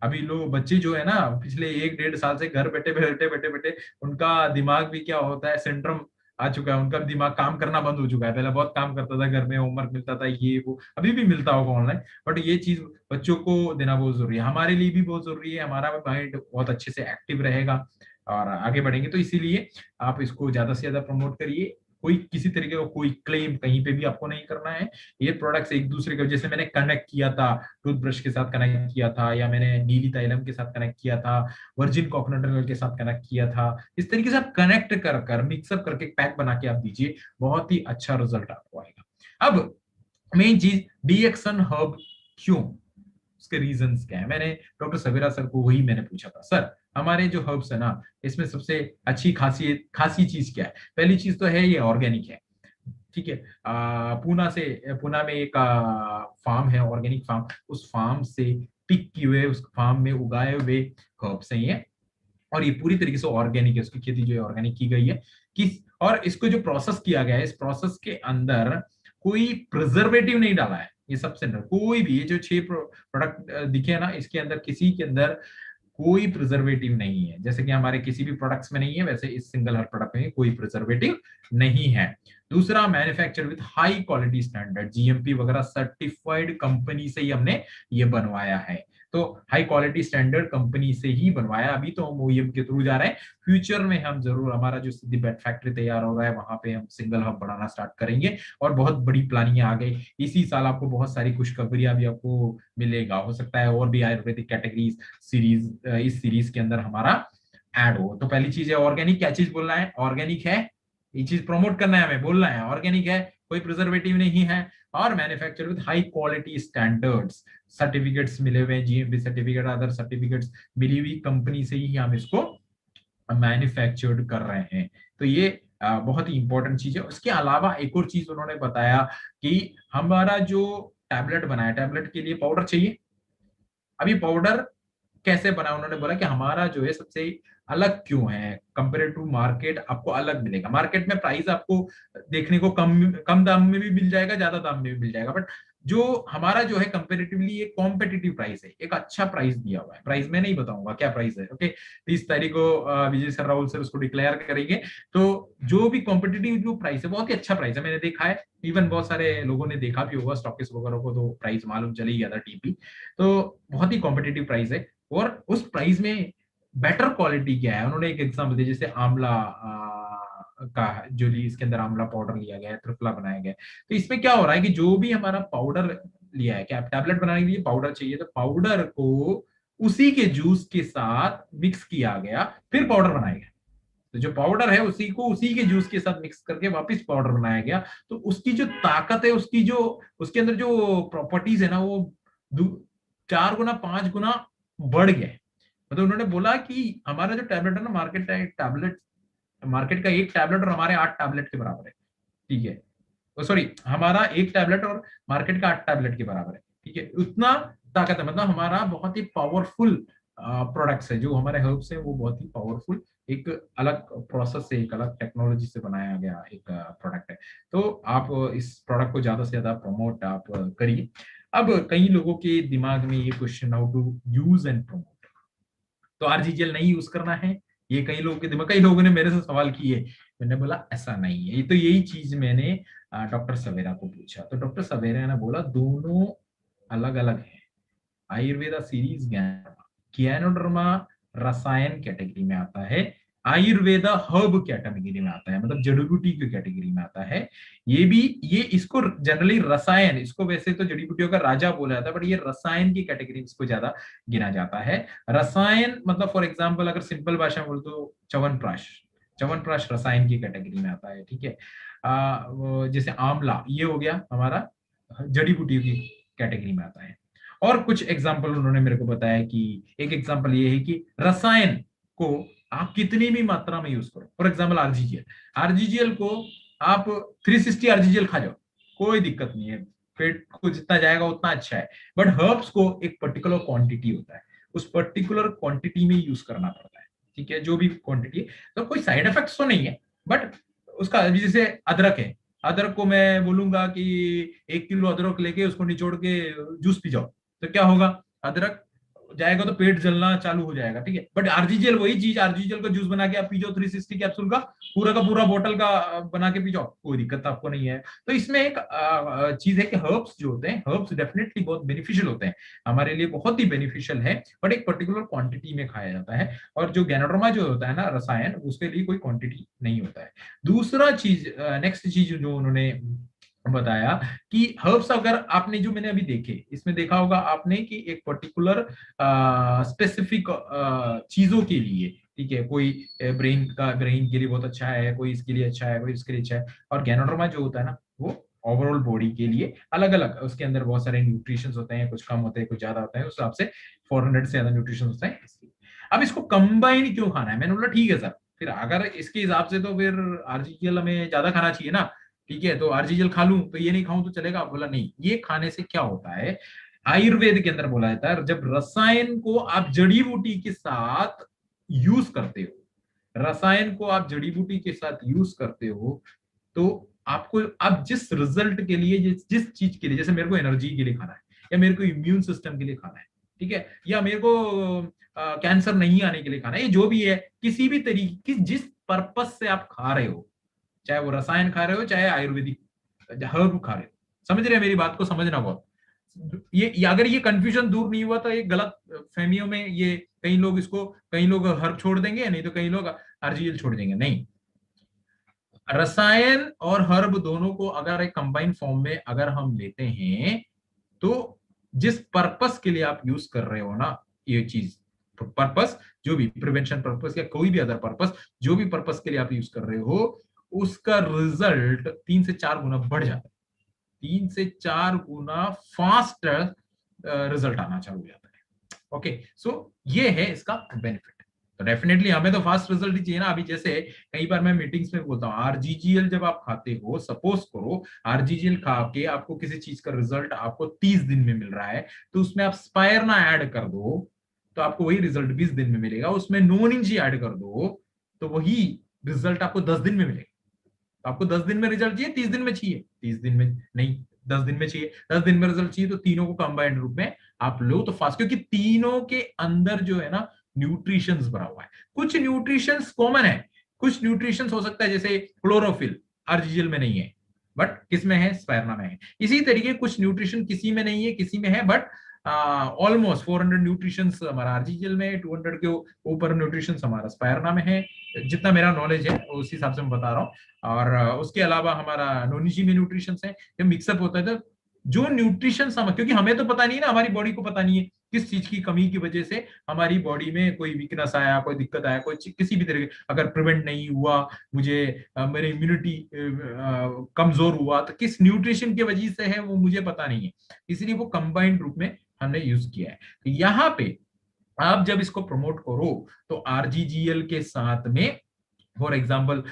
Speaker 1: अभी लोग बच्चे जो है ना, पिछले 1-1.5 साल से घर बैठे बैठे बैठे बैठे उनका दिमाग भी क्या होता है, सिंड्रोम आ चुका है, उनका दिमाग काम करना बंद हो चुका है। पहले बहुत काम करता था, घर में होमवर्क मिलता था, ये वो, अभी भी मिलता होगा ऑनलाइन, बट ये चीज बच्चों को देना बहुत जरूरी है, हमारे लिए भी बहुत जरूरी है। हमारा माइंड बहुत अच्छे से एक्टिव रहेगा और आगे बढ़ेंगे, तो इसीलिए आप इसको ज्यादा से ज्यादा प्रमोट करिए। कोई किसी तरीके का कोई क्लेम कहीं पे भी आपको नहीं करना है। ये प्रोडक्ट्स एक दूसरे के, जैसे मैंने कनेक्ट किया था, टूथब्रश के साथ कनेक्ट किया था, या मैंने नीली तैलम के साथ कनेक्ट किया था, वर्जिन कोकोनट ऑयल के साथ कनेक्ट किया था, इस तरीके से आप कनेक्ट कर कर मिक्सअप करके पैक बना के आप दीजिए, बहुत ही अच्छा रिजल्ट आपको आएगा। अब मेन चीज, डीएक्सन हर्ब क्यों, उसके रीजंस क्या है? मैंने डॉक्टर सवेरा सर को वही मैंने पूछा था, सर हमारे जो हर्ब्स है ना, इसमें सबसे अच्छी खासी चीज क्या है? पहली चीज तो है ये ऑर्गेनिक है। ठीक है, पूना में एक फार्म है, ऑर्गेनिक फार्म, उस फार्म से पिक किए हुए, उस फार्म में उगाए हुए हर्ब्स हैं ये, और ये पूरी तरीके से ऑर्गेनिक है, उसकी खेती जो है ऑर्गेनिक की गई है। किस, और इसको जो प्रोसेस किया गया है, इस प्रोसेस के अंदर कोई प्रिजर्वेटिव नहीं डाला है। ये सबसे अंदर कोई भी, ये जो 6 प्रोडक्ट दिखे ना, इसके अंदर किसी के अंदर कोई प्रिजर्वेटिव नहीं है। जैसे कि हमारे किसी भी प्रोडक्ट्स में नहीं है, वैसे इस सिंगल हर प्रोडक्ट में कोई प्रिजर्वेटिव नहीं है। दूसरा, manufacture with high quality standard, GMP वगैरह सर्टिफाइड कंपनी से ही हमने ये बनवाया है। तो हाई क्वालिटी स्टैंडर्ड कंपनी से ही बनवाया। अभी तो हम ओईएम के थ्रू जा रहे हैं, फ्यूचर में हम जरूर, हमारा जो सिद्धि बैट फैक्ट्री तैयार हो रहा है, वहां पे हम सिंगल हब बनाना स्टार्ट करेंगे, और बहुत बड़ी प्लानिंग आ गई। इसी साल आपको बहुत सारी खुशखबरियां भी आपको मिलेगा, हो सकता है और भी आयुर्वेदिक कैटेगरीज सीरीज इस सीरीज के अंदर हमारा ऐड हो। तो पहली चीज है ऑर्गेनिक, क्या चीज बोलना है? ऑर्गेनिक है, ये चीज प्रमोट करना है, हमें बोलना है ऑर्गेनिक है, कोई प्रिजर्वेटिव नहीं है, और manufacture with high quality standards, certificates मिले हुए, जीएमपी सर्टिफिकेट, अदर सर्टिफिकेट्स मिली हुई कंपनी से ही हम इसको मैन्युफैक्चर्ड कर रहे हैं। तो ये बहुत ही इंपॉर्टेंट चीज है। उसके अलावा एक और चीज उन्होंने बताया कि हमारा जो टैबलेट बनाया, टैबलेट के लिए पाउडर चाहिए। अभी पाउडर कैसे बना, उन्होंने बोला कि हमारा जो है सबसे अलग क्यों है कंपेयर टू मार्केट, आपको अलग मिलेगा। मार्केट में प्राइस आपको देखने को कम कम दाम में भी मिल जाएगा, ज्यादा दाम में भी मिल जाएगा, बट जो हमारा जो है कंपेरेटिवली एक कॉम्पिटिटिव प्राइस है, एक अच्छा प्राइस दिया हुआ है। प्राइस मैं नहीं बताऊंगा क्या प्राइस है, ओके। 30 तारीख को विजय सर, राहुल सर उसको डिक्लेयर करेंगे। तो जो भी कॉम्पिटिटिव जो प्राइस है, बहुत ही अच्छा प्राइस है, मैंने देखा है। इवन बहुत सारे लोगों ने देखा भी होगा, स्टॉकिस्ट वगैरह को तो प्राइस मालूम चल ही गया था, टीपी। तो बहुत ही कॉम्पिटिटिव प्राइस है। और उस प्राइस में बेटर क्वालिटी क्या है, उन्होंने एक एग्जाम्पल दिया, जैसे आंवला का जो इसके अंदर आंवला पाउडर लिया गया है, त्रिफला बनाया गया है। तो इसमें क्या हो रहा है कि जो भी हमारा पाउडर लिया है, क्या टैबलेट बनाने के लिए पाउडर चाहिए, तो पाउडर को उसी के जूस के साथ मिक्स किया गया, फिर पाउडर बनाया गया। तो जो पाउडर है उसी को उसी के जूस के साथ मिक्स करके वापस पाउडर बनाया गया। तो उसकी जो ताकत है, उसकी जो उसके अंदर जो प्रॉपर्टीज है ना, वो 4 गुना 5 गुना बढ़ गया। मतलब उन्होंने बोला कि हमारा जो टैबलेट है ना, मार्केट का एक टैबलेट और हमारे 8 टैबलेट के बराबर है, ठीक है। सॉरी, हमारा एक टैबलेट और मार्केट का 8 टैबलेट के बराबर है, ठीक है। उतना ताकत है, मतलब हमारा बहुत ही पावरफुल प्रोडक्ट्स है, जो हमारे हर्ब्स है वो बहुत ही पावरफुल, एक अलग प्रोसेस से, एक अलग टेक्नोलॉजी से बनाया गया एक प्रोडक्ट है। तो आप इस प्रोडक्ट को ज्यादा से ज्यादा प्रमोट आप करिए। अब कई लोगों के दिमाग में ये question, how to use and promote. तो आरजीजीएल नहीं यूज करना है, ये कई लोगों के दिमाग, कई लोगों ने मेरे से सवाल किए। मैंने बोला ऐसा नहीं है, ये तो यही चीज मैंने डॉक्टर सवेरा को पूछा, तो डॉक्टर सवेरा ने बोला दोनों अलग अलग है। आयुर्वेदा सीरीज ज्ञानोडर्मा, ज्ञानोडर्मा रसायन कैटेगरी में आता है, आयुर्वेदा हर्ब कैटेगरी में आता है, मतलब जड़ी बूटी की कैटेगरी में आता है। ये भी, ये इसको जनरली रसायन, इसको वैसे तो जड़ी बूटियों का राजा बोला जाता है, बट ये रसायन की कैटेगरी इसको ज्यादा गिना जाता है। रसायन मतलब फॉर एग्जाम्पल अगर सिंपल भाषा में बोल तो च्यवनप्राश, च्यवनप्राश रसायन की कैटेगरी में आता है, ठीक है। जैसे आंवला, ये हो गया हमारा जड़ी बूटियों की कैटेगरी में आता है। और कुछ एग्जाम्पल उन्होंने मेरे को बताया कि एक एग्जाम्पल ये है कि रसायन को आप कितनी भी मात्रा में यूज करो, फॉर एग्जाम्पल आरजीजीएल, आरजीजीएल को आप 360 आरजीजीएल खा जाओ, कोई दिक्कत नहीं है, पेट को जितना जाएगा उतना अच्छा है। बट हर्ब्स को एक पर्टिकुलर क्वांटिटी होता है, उस पर्टिकुलर क्वांटिटी में यूज करना पड़ता है, ठीक है, जो भी क्वांटिटी है। तो कोई साइड इफेक्ट्स तो नहीं है, बट उसका, जैसे अदरक है, अदरक को मैं बोलूंगा कि 1 किलो अदरक लेके उसको निचोड़ के जूस पी जाओ, तो क्या होगा, अदरक जाएगा तो पेट जलना चालू हो जाएगा, ठीक है। बट आरजीजीएल वही चीज, आरजीजीएल का जूस बना के आप पी जाओ, 360 कैप्सूल का पूरा बोतल का बना के पी जाओ, कोई दिक्कत आपको नहीं है। तो इसमें एक चीज है कि हर्ब्स जो होते हैं, हर्ब्स डेफिनेटली बहुत बेनिफिशियल होते हैं, हमारे लिए बहुत ही बेनिफिशियल है, बट एक पर्टिकुलर क्वांटिटी में खाया जाता है। और जो गैनोडर्मा जो होता है ना रसायन, उसके लिए कोई क्वांटिटी नहीं होता है। दूसरा चीज, नेक्स्ट चीज जो उन्होंने बताया कि हर्ब्स, अगर आपने जो मैंने अभी देखे, इसमें देखा होगा आपने कि एक पर्टिकुलर स्पेसिफिक चीजों के लिए, ठीक है, कोई ब्रेन के लिए बहुत अच्छा है, कोई इसके लिए अच्छा है, कोई इसके लिए अच्छा है। और गैनोडर्मा जो होता है ना, वो ओवरऑल बॉडी के लिए अलग अलग, उसके अंदर बहुत सारे न्यूट्रिशन होते हैं, कुछ कम होते हैं, कुछ ज्यादा होते हैं, उस हिसाब से 400 से ज्यादा न्यूट्रिशन होते हैं। अब इसको कंबाइन क्यों खाना है, मैंने बोला ठीक है सर, फिर अगर इसके हिसाब से तो फिर आरजीएल हमें ज्यादा खाना चाहिए ना, ठीक है। तो आरजीएल खा लूं तो ये नहीं खाऊं तो चलेगा, बोला नहीं, ये खाने से क्या होता है, आयुर्वेद के अंदर बोला जाता है, जब रसायन को आप जड़ी बूटी के साथ यूज करते हो, रसायन को आप जड़ी बूटी के साथ यूज करते हो, तो आपको, आप जिस रिजल्ट के लिए, जिस चीज के लिए, जैसे मेरे को एनर्जी के लिए खाना है, या मेरे को इम्यून सिस्टम के लिए खाना है, ठीक है, या मेरे को कैंसर नहीं आने के लिए खाना है, ये जो भी है, किसी भी तरीके की जिस पर्पज से आप खा रहे हो, चाहे वो रसायन खा रहे हो, चाहे आयुर्वेदिक हर्ब खा रहे हो, समझ रहे हैं मेरी बात को, समझना बहुत। ये अगर ये कंफ्यूजन दूर नहीं हुआ, तो ये गलत फहमियों में, ये कई लोग इसको, कई लोग हर्ब छोड़ देंगे, नहीं तो कई लोग आरजीएल छोड़ देंगे, नहीं। रसायन और हर्ब दोनों को अगर एक कंबाइंड फॉर्म में अगर हम लेते हैं, तो जिस पर्पस के लिए आप यूज कर रहे हो ना, ये चीज, पर्पस, जो भी प्रिवेंशन पर्पस या कोई भी अदर पर्पस, जो भी पर्पस के लिए आप यूज कर रहे हो, उसका रिजल्ट 3 से 4 गुना बढ़ जाता है, 3 से 4 गुना फास्ट रिजल्ट आना चालू हो जाता है। ओके, सो ये है इसका बेनिफिट। तो डेफिनेटली हमें तो फास्ट रिजल्ट ही चाहिए ना। अभी जैसे कई बार मैं मीटिंग्स में बोलता हूँ, आरजीजीएल जब आप खाते हो, सपोज करो आरजीजीएल खा के आपको किसी चीज का रिजल्ट आपको 30 दिन में मिल रहा है, तो उसमें आप स्पायरना ऐड कर दो, तो आपको वही रिजल्ट 20 दिन में मिलेगा। उसमें नॉन इंजी ऐड कर दो तो वही रिजल्ट आपको 10 दिन में मिलेगा। तो आपको 10 दिन में रिजल्ट चाहिए, 30 दिन में चाहिए? 30 दिन में नहीं, 10 दिन में चाहिए। 10 दिन में रिजल्ट चाहिए तो तीनों को कंबाइंड रूप में आप लो तो फास्ट, क्योंकि तीनों के अंदर जो है ना न्यूट्रिशंस भरा हुआ है। कुछ न्यूट्रिशंस कॉमन है, कुछ न्यूट्रिशंस हो सकता है जैसे क्लोरोफिल आरजीजीएल में नहीं है बट किसमें है, स्पायरना में है। इसी तरीके कुछ न्यूट्रिशन किसी में नहीं है किसी में है, बट ऑलमोस्ट 400 न्यूट्रिशंस हमारा आरजीजीएल में है, 200 के ऊपर न्यूट्रिशंस हमारा स्पायरना में है। जितना मेरा नॉलेज है उस हिसाब से मैं बता रहा हूँ। और उसके अलावा हमारा नोनिजी में न्यूट्रिशन है, जब मिक्सअप होता है तो जो न्यूट्रिशन क्योंकि हमें तो पता नहीं है ना, हमारी बॉडी को पता नहीं है किस चीज की कमी की वजह से हमारी बॉडी में कोई वीकनेस आया, कोई दिक्कत आया, कोई किसी भी तरह अगर प्रिवेंट नहीं हुआ, मुझे मेरी इम्यूनिटी कमजोर हुआ तो किस न्यूट्रिशन की वजह से है वो मुझे पता नहीं है, इसलिए वो कंबाइंड रूप में हमने यूज किया है। तो यहाँ पे आप जब इसको प्रमोट करो तो आरजीजीएल के साथ में, फॉर एग्जाम्पल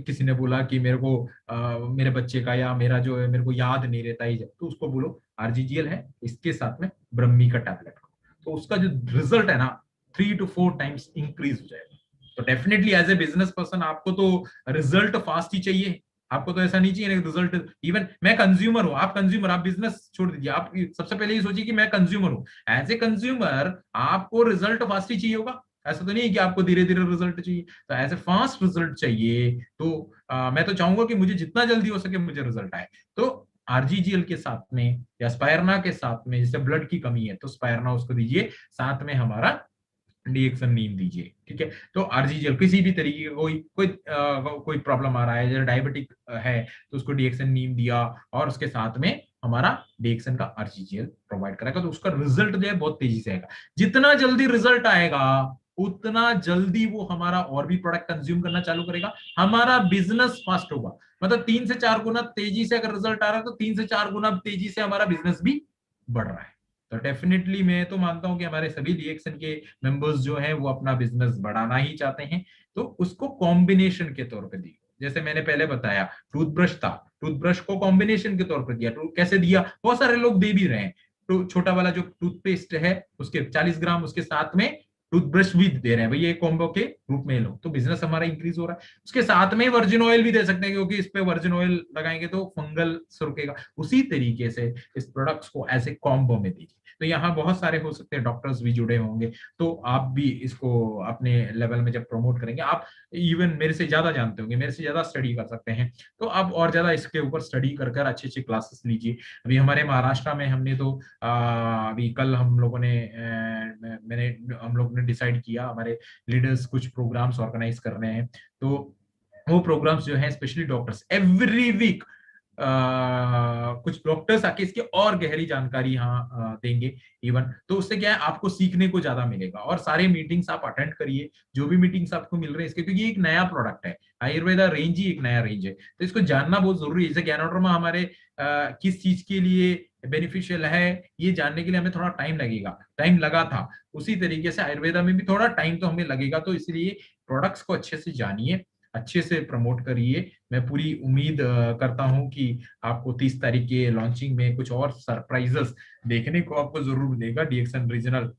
Speaker 1: किसी ने बोला कि मेरे को मेरे बच्चे का या मेरा जो है मेरे को याद नहीं रहता ही, तो उसको बोलो आरजीजीएल है, इसके साथ में ब्रह्मी का टैबलेट, तो उसका जो रिजल्ट है ना 3 to 4 टाइम्स इंक्रीज हो जाएगा। तो definitely as a business person आपको तो रिजल्ट फास्ट ही चाहिए, आपको तो ऐसा नहीं चाहिए ना रिजल्ट। इवन मैं कंज्यूमर हूं, आप कंज्यूमर, आप बिजनेस छोड़ दीजिए, आप सबसे पहले ये सोचिए कि मैं कंज्यूमर हूं, एज ए कंज्यूमर आपको रिजल्ट फास्ट ही चाहिए होगा। ऐसा तो नहीं है कि आपको धीरे धीरे रिजल्ट चाहिए, तो एज ए फास्ट रिजल्ट चाहिए तो मैं तो चाहूंगा कि मुझे जितना जल्दी हो सके मुझे रिजल्ट आए। तो आरजीजीएल के साथ में या स्पायरना के साथ में, जैसे ब्लड की कमी है तो स्पायरना उसको दीजिए, साथ में हमारा डीएक्सन नीम दीजिए, ठीक है। तो आरजीजीएल किसी भी तरीके का कोई प्रॉब्लम आ रहा है, जैसे डायबिटिक है तो उसको डीएक्सन नीम दिया और उसके साथ में हमारा डीएक्सन का आरजीजीएल प्रोवाइड करेगा, तो उसका रिजल्ट जो है बहुत तेजी से आएगा। जितना जल्दी रिजल्ट आएगा उतना जल्दी वो हमारा और भी प्रोडक्ट कंज्यूम करना चालू करेगा, हमारा बिजनेस फास्ट होगा। मतलब 3 से 4 गुना तेजी से अगर रिजल्ट आ रहा है तो 3 से 4 गुना तेजी से हमारा बिजनेस भी बढ़ रहा है। तो डेफिनेटली मैं तो मानता हूं कि हमारे सभी डीएक्सन के मेंबर्स जो हैं वो अपना बिजनेस बढ़ाना ही चाहते हैं, तो उसको कॉम्बिनेशन के तौर पे दिया। जैसे मैंने पहले बताया टूथब्रश था, टूथब्रश को कॉम्बिनेशन के तौर पर दिया। कैसे दिया, बहुत सारे लोग दे भी रहे हैं। तो छोटा वाला जो टूथपेस्ट है उसके 40 ग्राम उसके साथ में टूथब्रश भी दे रहे हैं, भैया एक कॉम्बो के रूप में लो, तो बिजनेस हमारा इंक्रीज हो रहा है। उसके साथ में वर्जिन ऑयल भी दे सकते हैं, क्योंकि इस पे वर्जिन ऑयल लगाएंगे तो फंगल रुकेगा। उसी तरीके से इस प्रोडक्ट्स को ऐसे कॉम्बो में दीजिए। तो यहाँ बहुत सारे हो सकते हैं, डॉक्टर्स भी जुड़े होंगे, तो आप भी इसको अपने लेवल में जब प्रमोट करेंगे, आप इवन मेरे से ज्यादा जानते होंगे, मेरे से ज्यादा स्टडी कर सकते हैं, तो आप और ज्यादा इसके ऊपर स्टडी कर कर अच्छी अच्छी क्लासेस लीजिए। अभी हमारे महाराष्ट्र में हमने तो अभी कल हम लोगों ने हम लोग ने डिसाइड किया, हमारे लीडर्स कुछ प्रोग्राम्स ऑर्गेनाइज कर रहे हैं, तो वो प्रोग्राम्स जो है स्पेशली डॉक्टर्स एवरी वीक कुछ डॉक्टर्स आके इसकी और गहरी जानकारी यहाँ देंगे इवन, तो उससे क्या है आपको सीखने को ज्यादा मिलेगा। और सारे मीटिंग्स आप अटेंड करिए, जो भी मीटिंग्स आपको मिल रहे हैं इसके, क्योंकि एक नया प्रोडक्ट है, आयुर्वेदा रेंज ही एक नया रेंज है, तो इसको जानना बहुत जरूरी है। जैसे गैनोडर्मा हमारे किस चीज के लिए बेनिफिशियल है ये जानने के लिए हमें थोड़ा टाइम लगेगा, टाइम लगा था, उसी तरीके से आयुर्वेदा में भी थोड़ा टाइम तो हमें लगेगा। तो इसलिए प्रोडक्ट्स को अच्छे से जानिए, अच्छे से प्रमोट करिए। मैं पूरी उम्मीद करता हूं कि आपको 30 तारीख के लॉन्चिंग में कुछ और सरप्राइजेस देखने को आपको जरूर मिलेगा। डीएक्सन रीजनल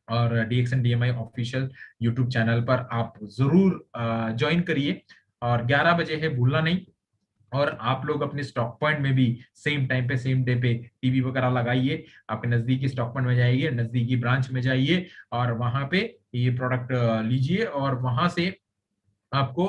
Speaker 1: और डीएक्सन डीएमआई ऑफिशियल यूट्यूब चैनल पर आप जरूर ज्वाइन करिए, और 11 बजे है, भूलना नहीं। और आप लोग अपने स्टॉक पॉइंट में भी सेम टाइम पे सेम डे पे टीवी वगैरह लगाइए, आपके नजदीकी स्टॉक पॉइंट में जाइए, नजदीकी ब्रांच में जाइए और वहां पे ये प्रोडक्ट लीजिए, और वहां से आपको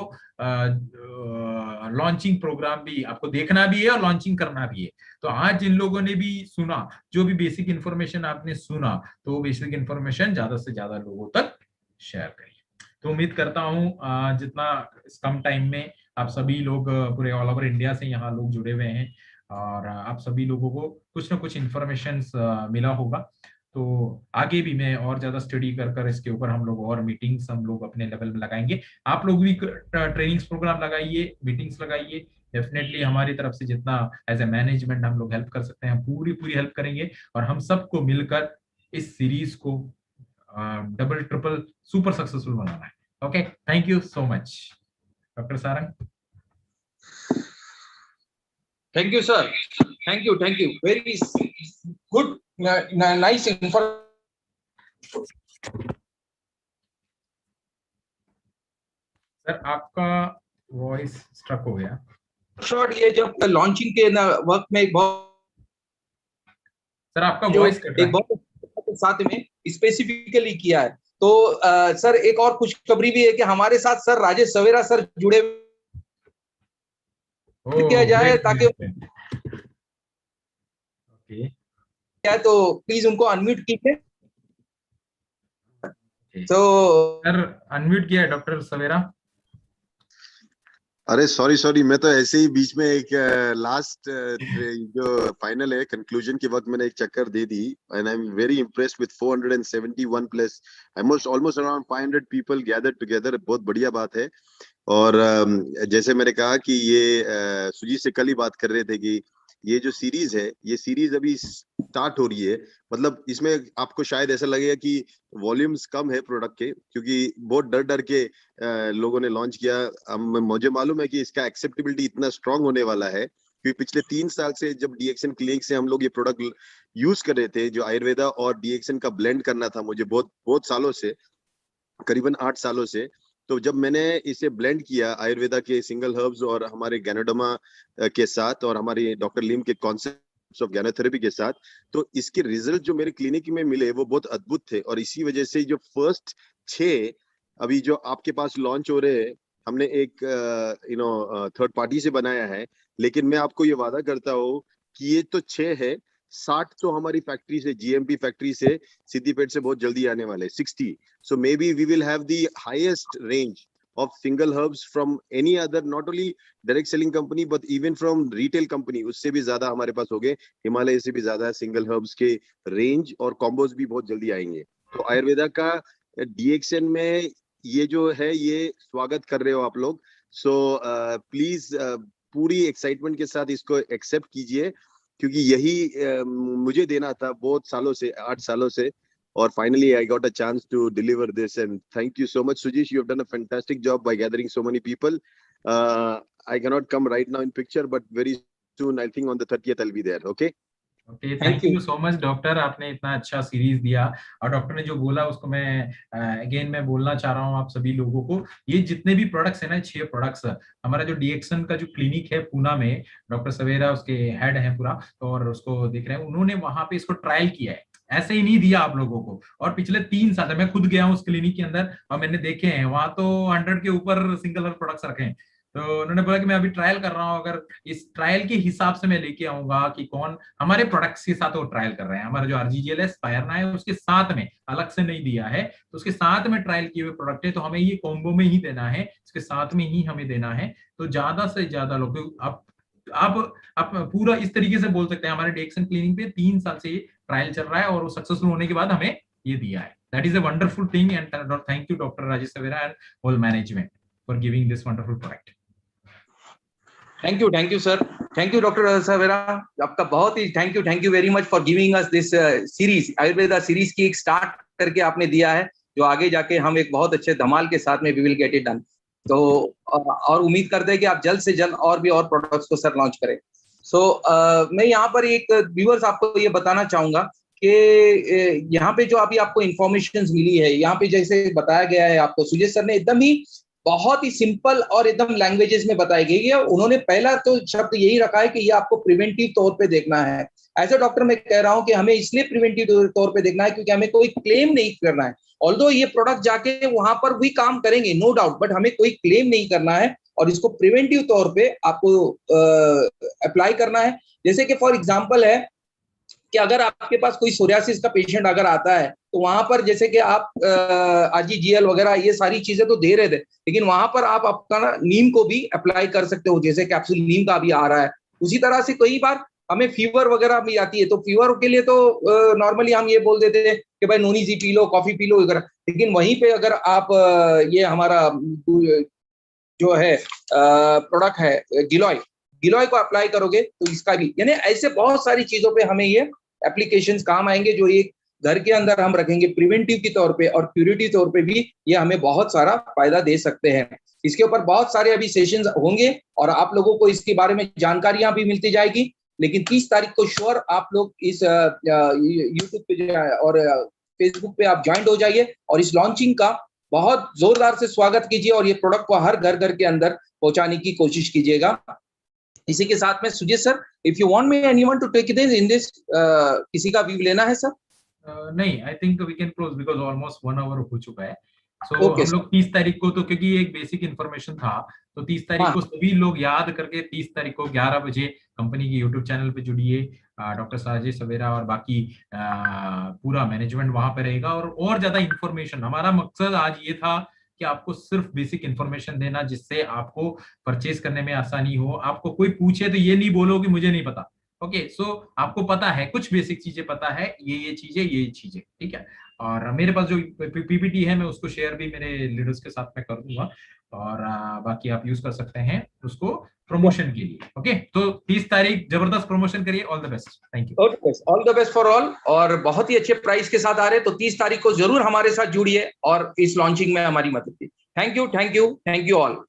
Speaker 1: लॉन्चिंग प्रोग्राम भी आपको देखना भी है और लॉन्चिंग करना भी है। तो आज जिन लोगों ने भी सुना, जो भी बेसिक इंफॉर्मेशन आपने सुना, तो वो बेसिक इंफॉर्मेशन ज्यादा से ज्यादा लोगों तक शेयर करिए। तो उम्मीद करता हूँ जितना इस कम टाइम में आप सभी लोग पूरे ऑल ओवर इंडिया से यहाँ लोग जुड़े हुए हैं, और आप सभी लोगों को कुछ ना कुछ इंफॉर्मेशन मिला होगा। तो आगे भी मैं और ज्यादा स्टडी कर कर इसके ऊपर हम लोग और मीटिंग्स हम लोग अपने लेवल में लगाएंगे। आप लोग भी ट्रेनिंग्स प्रोग्राम लगाइए, मीटिंग्स लगाइए, डेफिनेटली हमारी तरफ से जितना एज ए मैनेजमेंट हम लोग हेल्प कर सकते हैं पूरी पूरी हेल्प करेंगे, और हम सबको मिलकर इस सीरीज को डबल ट्रिपल सुपर सक्सेसफुल बनाना है। Okay, thank you so much doctor Sarang.
Speaker 2: Thank you, sir. Thank you. Very good, nice information.
Speaker 1: Sir आपका वॉइस स्ट्रक हो गया।
Speaker 2: शॉर्ट, ये जब लॉन्चिंग के वक्त में बहुत
Speaker 1: सर आपका
Speaker 2: जो
Speaker 1: वॉइस कट रहा
Speaker 2: एक
Speaker 1: है।
Speaker 2: बहुत साथ में स्पेसिफिकली किया है। तो सर एक और खुशखबरी भी है कि हमारे साथ सर राजेश सवेरा सर जुड़े किया
Speaker 1: ओह
Speaker 2: जाए,
Speaker 1: ग्रेट
Speaker 2: ताकि
Speaker 1: न्यूज़। ओके
Speaker 2: क्या है, तो प्लीज उनको अनम्यूट कीजिए। तो
Speaker 1: सर अनम्यूट किया है डॉक्टर सवेरा।
Speaker 3: अरे सॉरी सॉरी, मैं तो ऐसे ही बीच में एक लास्ट जो फाइनल है कंक्लूजन के वक्त मैंने एक चक्कर दे दी, and I am very impressed with 471 plus almost around 500 people gathered together. बहुत बढ़िया बात है। और जैसे मैंने कहा कि ये सुजीत से कल ही बात कर रहे थे कि ये जो सीरीज है, ये सीरीज अभी स्टार्ट हो रही है। मतलब इसमें आपको शायद ऐसा लगेगा कि वॉल्यूम्स कम है प्रोडक्ट के, क्योंकि बहुत डर डर के लोगों ने लॉन्च किया। मुझे मालूम है कि इसका एक्सेप्टेबिलिटी इतना स्ट्रांग होने वाला है, क्योंकि पिछले 3 साल से जब डीएक्सन क्लिनिक से हम लोग ये प्रोडक्ट यूज कर रहे थे, जो आयुर्वेदा और डीएक्सन का ब्लेंड करना था मुझे बहुत बहुत सालों से, करीबन 8 सालों से। तो जब मैंने इसे ब्लेंड किया आयुर्वेदा के सिंगल हर्ब्स और हमारे गैनोडर्मा के साथ और हमारी डॉक्टर लीम के कॉन्सेप्ट ऑफ गैनोथेरेपी के साथ, तो इसके रिजल्ट जो मेरे क्लिनिक में मिले वो बहुत अद्भुत थे। और इसी वजह से जो फर्स्ट 6 अभी जो आपके पास लॉन्च हो रहे हैं, हमने एक थर्ड पार्टी से बनाया है, लेकिन मैं आपको ये वादा करता हूँ कि ये तो 6 है, 60 तो हमारी फैक्ट्री से, जीएमपी फैक्ट्री से, सिद्दीपेट से बहुत जल्दी आने वाले 60। So maybe we will have the highest range of single herbs from any other, not only direct selling company, but even from retail company. उससे भी ज्यादा हमारे पास हो गए, हिमालय से भी ज्यादा सिंगल हर्ब्स के रेंज और कॉम्बोज भी बहुत जल्दी आएंगे। तो आयुर्वेदा का डीएक्सन में ये जो है, ये स्वागत कर रहे हो आप लोग। सो प्लीज पूरी एक्साइटमेंट के साथ इसको एक्सेप्ट कीजिए, क्योंकि यही मुझे देना था बहुत सालों से, 8 सालों से। Or finally, I got a chance to deliver this, and thank you so much, Sujish. You have done a fantastic job by gathering so many people. I cannot come right now in picture, but very soon, I think on the 30th, I'll be there. Okay.
Speaker 1: Okay thank you so much doctor, आपने इतना अच्छा series दिया। और doctor ने जो बोला उसको मैं अगेन मैं बोलना चाह रहा हूँ आप सभी लोगों को। ये जितने भी प्रोडक्ट्स है ना, 6 प्रोडक्ट्स, हमारा जो डीएक्सन का जो क्लिनिक है पूना में, डॉक्टर सवेरा उसके हेड है पूरा, और उसको देख रहे हैं, उन्होंने वहां पे इसको ट्रायल किया है, ऐसे ही नहीं दिया आप लोगों को। और पिछले 3 साल से मैं खुद गया हूँ उस क्लिनिक के अंदर और मैंने देखे हैं वहां तो 100 के ऊपर सिंगल हर्ब प्रोडक्ट्स रखे हैं। तो उन्होंने बोला कि मैं अभी ट्रायल कर रहा हूँ, अगर इस ट्रायल के हिसाब से मैं लेके आऊंगा कि कौन हमारे प्रोडक्ट्स के साथ वो ट्रायल कर रहे हैं, हमारा जो आरजीजीएल है, स्पायरना है, उसके साथ में अलग से नहीं दिया है, तो उसके साथ में ट्रायल किए हुए प्रोडक्ट है, तो हमें ये कॉम्बो में ही देना है, इसके साथ में ही हमें देना है। तो ज्यादा से ज्यादा लोग आप पूरा इस तरीके से बोल सकते हैं, हमारे डीएक्सन क्लिनिक पे 3 साल से ये ट्रायल चल रहा है और वो सक्सेसफुल होने के बाद हमें ये दिया है। That is a wonderful thing and thank you doctor Rajesh Savera and whole management for giving this wonderful product.
Speaker 2: Thank you sir, thank you doctor Savera, आपका बहुत ही thank you very much for giving us this series, Ayurveda series की एक start करके आपने दिया है, जो आगे जाके हम एक बहुत अच्छे धमाल के साथ में we will get it done. तो और उम्मीद करते हैं कि आप जल्द से जल्द और भी और प्रोडक्ट्स को सर लॉन्च करें। सो मैं यहाँ पर एक व्यूअर्स आपको ये बताना चाहूंगा कि यहाँ पे जो अभी आपको इंफॉर्मेशन मिली है, यहाँ पे जैसे बताया गया है आपको, सुजय सर ने एकदम ही बहुत ही सिंपल और एकदम लैंग्वेजेस में बताई गई है। उन्होंने पहला तो शब्द यही रखा है कि ये आपको प्रिवेंटिव तौर पे देखना है। एज ए डॉक्टर मैं कह रहा हूं कि हमें इसलिए प्रिवेंटिव तौर पे देखना है क्योंकि हमें कोई क्लेम नहीं करना है। ऑल्दो ये प्रोडक्ट जाके वहां पर भी काम करेंगे नो डाउट, बट हमें कोई क्लेम नहीं करना है और इसको प्रिवेंटिव तौर पे आपको अप्लाई करना है। जैसे कि फॉर एग्जाम्पल है कि अगर आपके पास कोई सोरियासिस का पेशेंट अगर आता है, तो वहां पर जैसे कि आप आरजीजीएल वगैरह ये सारी चीजें तो दे रहे थे, लेकिन वहां पर आप अपना नीम को भी अप्लाई कर सकते हो, जैसे कैप्सूल नीम का भी आ रहा है। उसी तरह से कई बार हमें फीवर वगैरह भी आती है, तो फीवर के लिए तो नॉर्मली हम ये बोल देते हैं कि भाई नोनी G P low, coffee P low वगैरह, लेकिन वहीं पे अगर आप ये हमारा जो है प्रोडक्ट है गिलॉय को अप्लाई करोगे तो इसका भी, यानी ऐसे बहुत सारी चीजों पे हमें ये एप्लीकेशंस काम आएंगे, जो एक घर के अंदर हम रखेंगे प्रिवेंटिव के तौर पे और क्यूरेटिव तौर पे भी ये हमें बहुत सारा फायदा दे सकते हैं। इसके ऊपर बहुत सारे अभी सेशंस होंगे और आप लोगों को इसके बारे में जानकारियां भी मिलती जाएगी, लेकिन 30 तारीख को श्योर आप लोग इस यूट्यूब पे और फेसबुक पे आप ज्वाइन हो जाइए और इस लॉन्चिंग का बहुत जोरदार से स्वागत कीजिए और ये प्रोडक्ट को हर घर घर के अंदर पहुंचाने की कोशिश कीजिएगा। इसी के साथ में Sujit sir, if you want me anyone to take this in this, किसी का व्यू लेना है सर?
Speaker 1: नहीं, I think we can close because almost 1 hour हो चुका है। सो
Speaker 2: Okay,
Speaker 1: हम लोग 30 तारीख को, तो क्योंकि ये एक बेसिक इन्फॉर्मेशन था, तो 30 तारीख
Speaker 2: हाँ।
Speaker 1: को सभी लोग याद करके 30 तारीख को 11 बजे कंपनी की यूट्यूब चैनल पे जुड़िए। डॉक्टर साजिद सवेरा और बाकी पूरा मैनेजमेंट वहां पे रहेगा। और ज्यादा इन्फॉर्मेशन, हमारा मकसद आज ये था कि आपको सिर्फ बेसिक इन्फॉर्मेशन देना, जिससे आपको परचेज करने में आसानी हो। आपको कोई पूछे तो ये नहीं बोलो कि मुझे नहीं पता। ओके, सो आपको पता है, कुछ बेसिक चीजें पता है, ये चीजें, ठीक है। और मेरे पास जो पीपीटी है, मैं उसको शेयर भी मेरे लीडर्स के साथ में कर दूंगा, और बाकी आप यूज कर सकते हैं उसको प्रमोशन के लिए। ओके, तो 30 तारीख जबरदस्त प्रमोशन करिए। All the best, thank you.
Speaker 2: All the best for all. और बहुत ही अच्छे प्राइस के साथ आ रहे हैं, तो 30 तारीख को जरूर हमारे साथ जुड़िए और इस लॉन्चिंग में हमारी मदद कीजिए। Thank you all.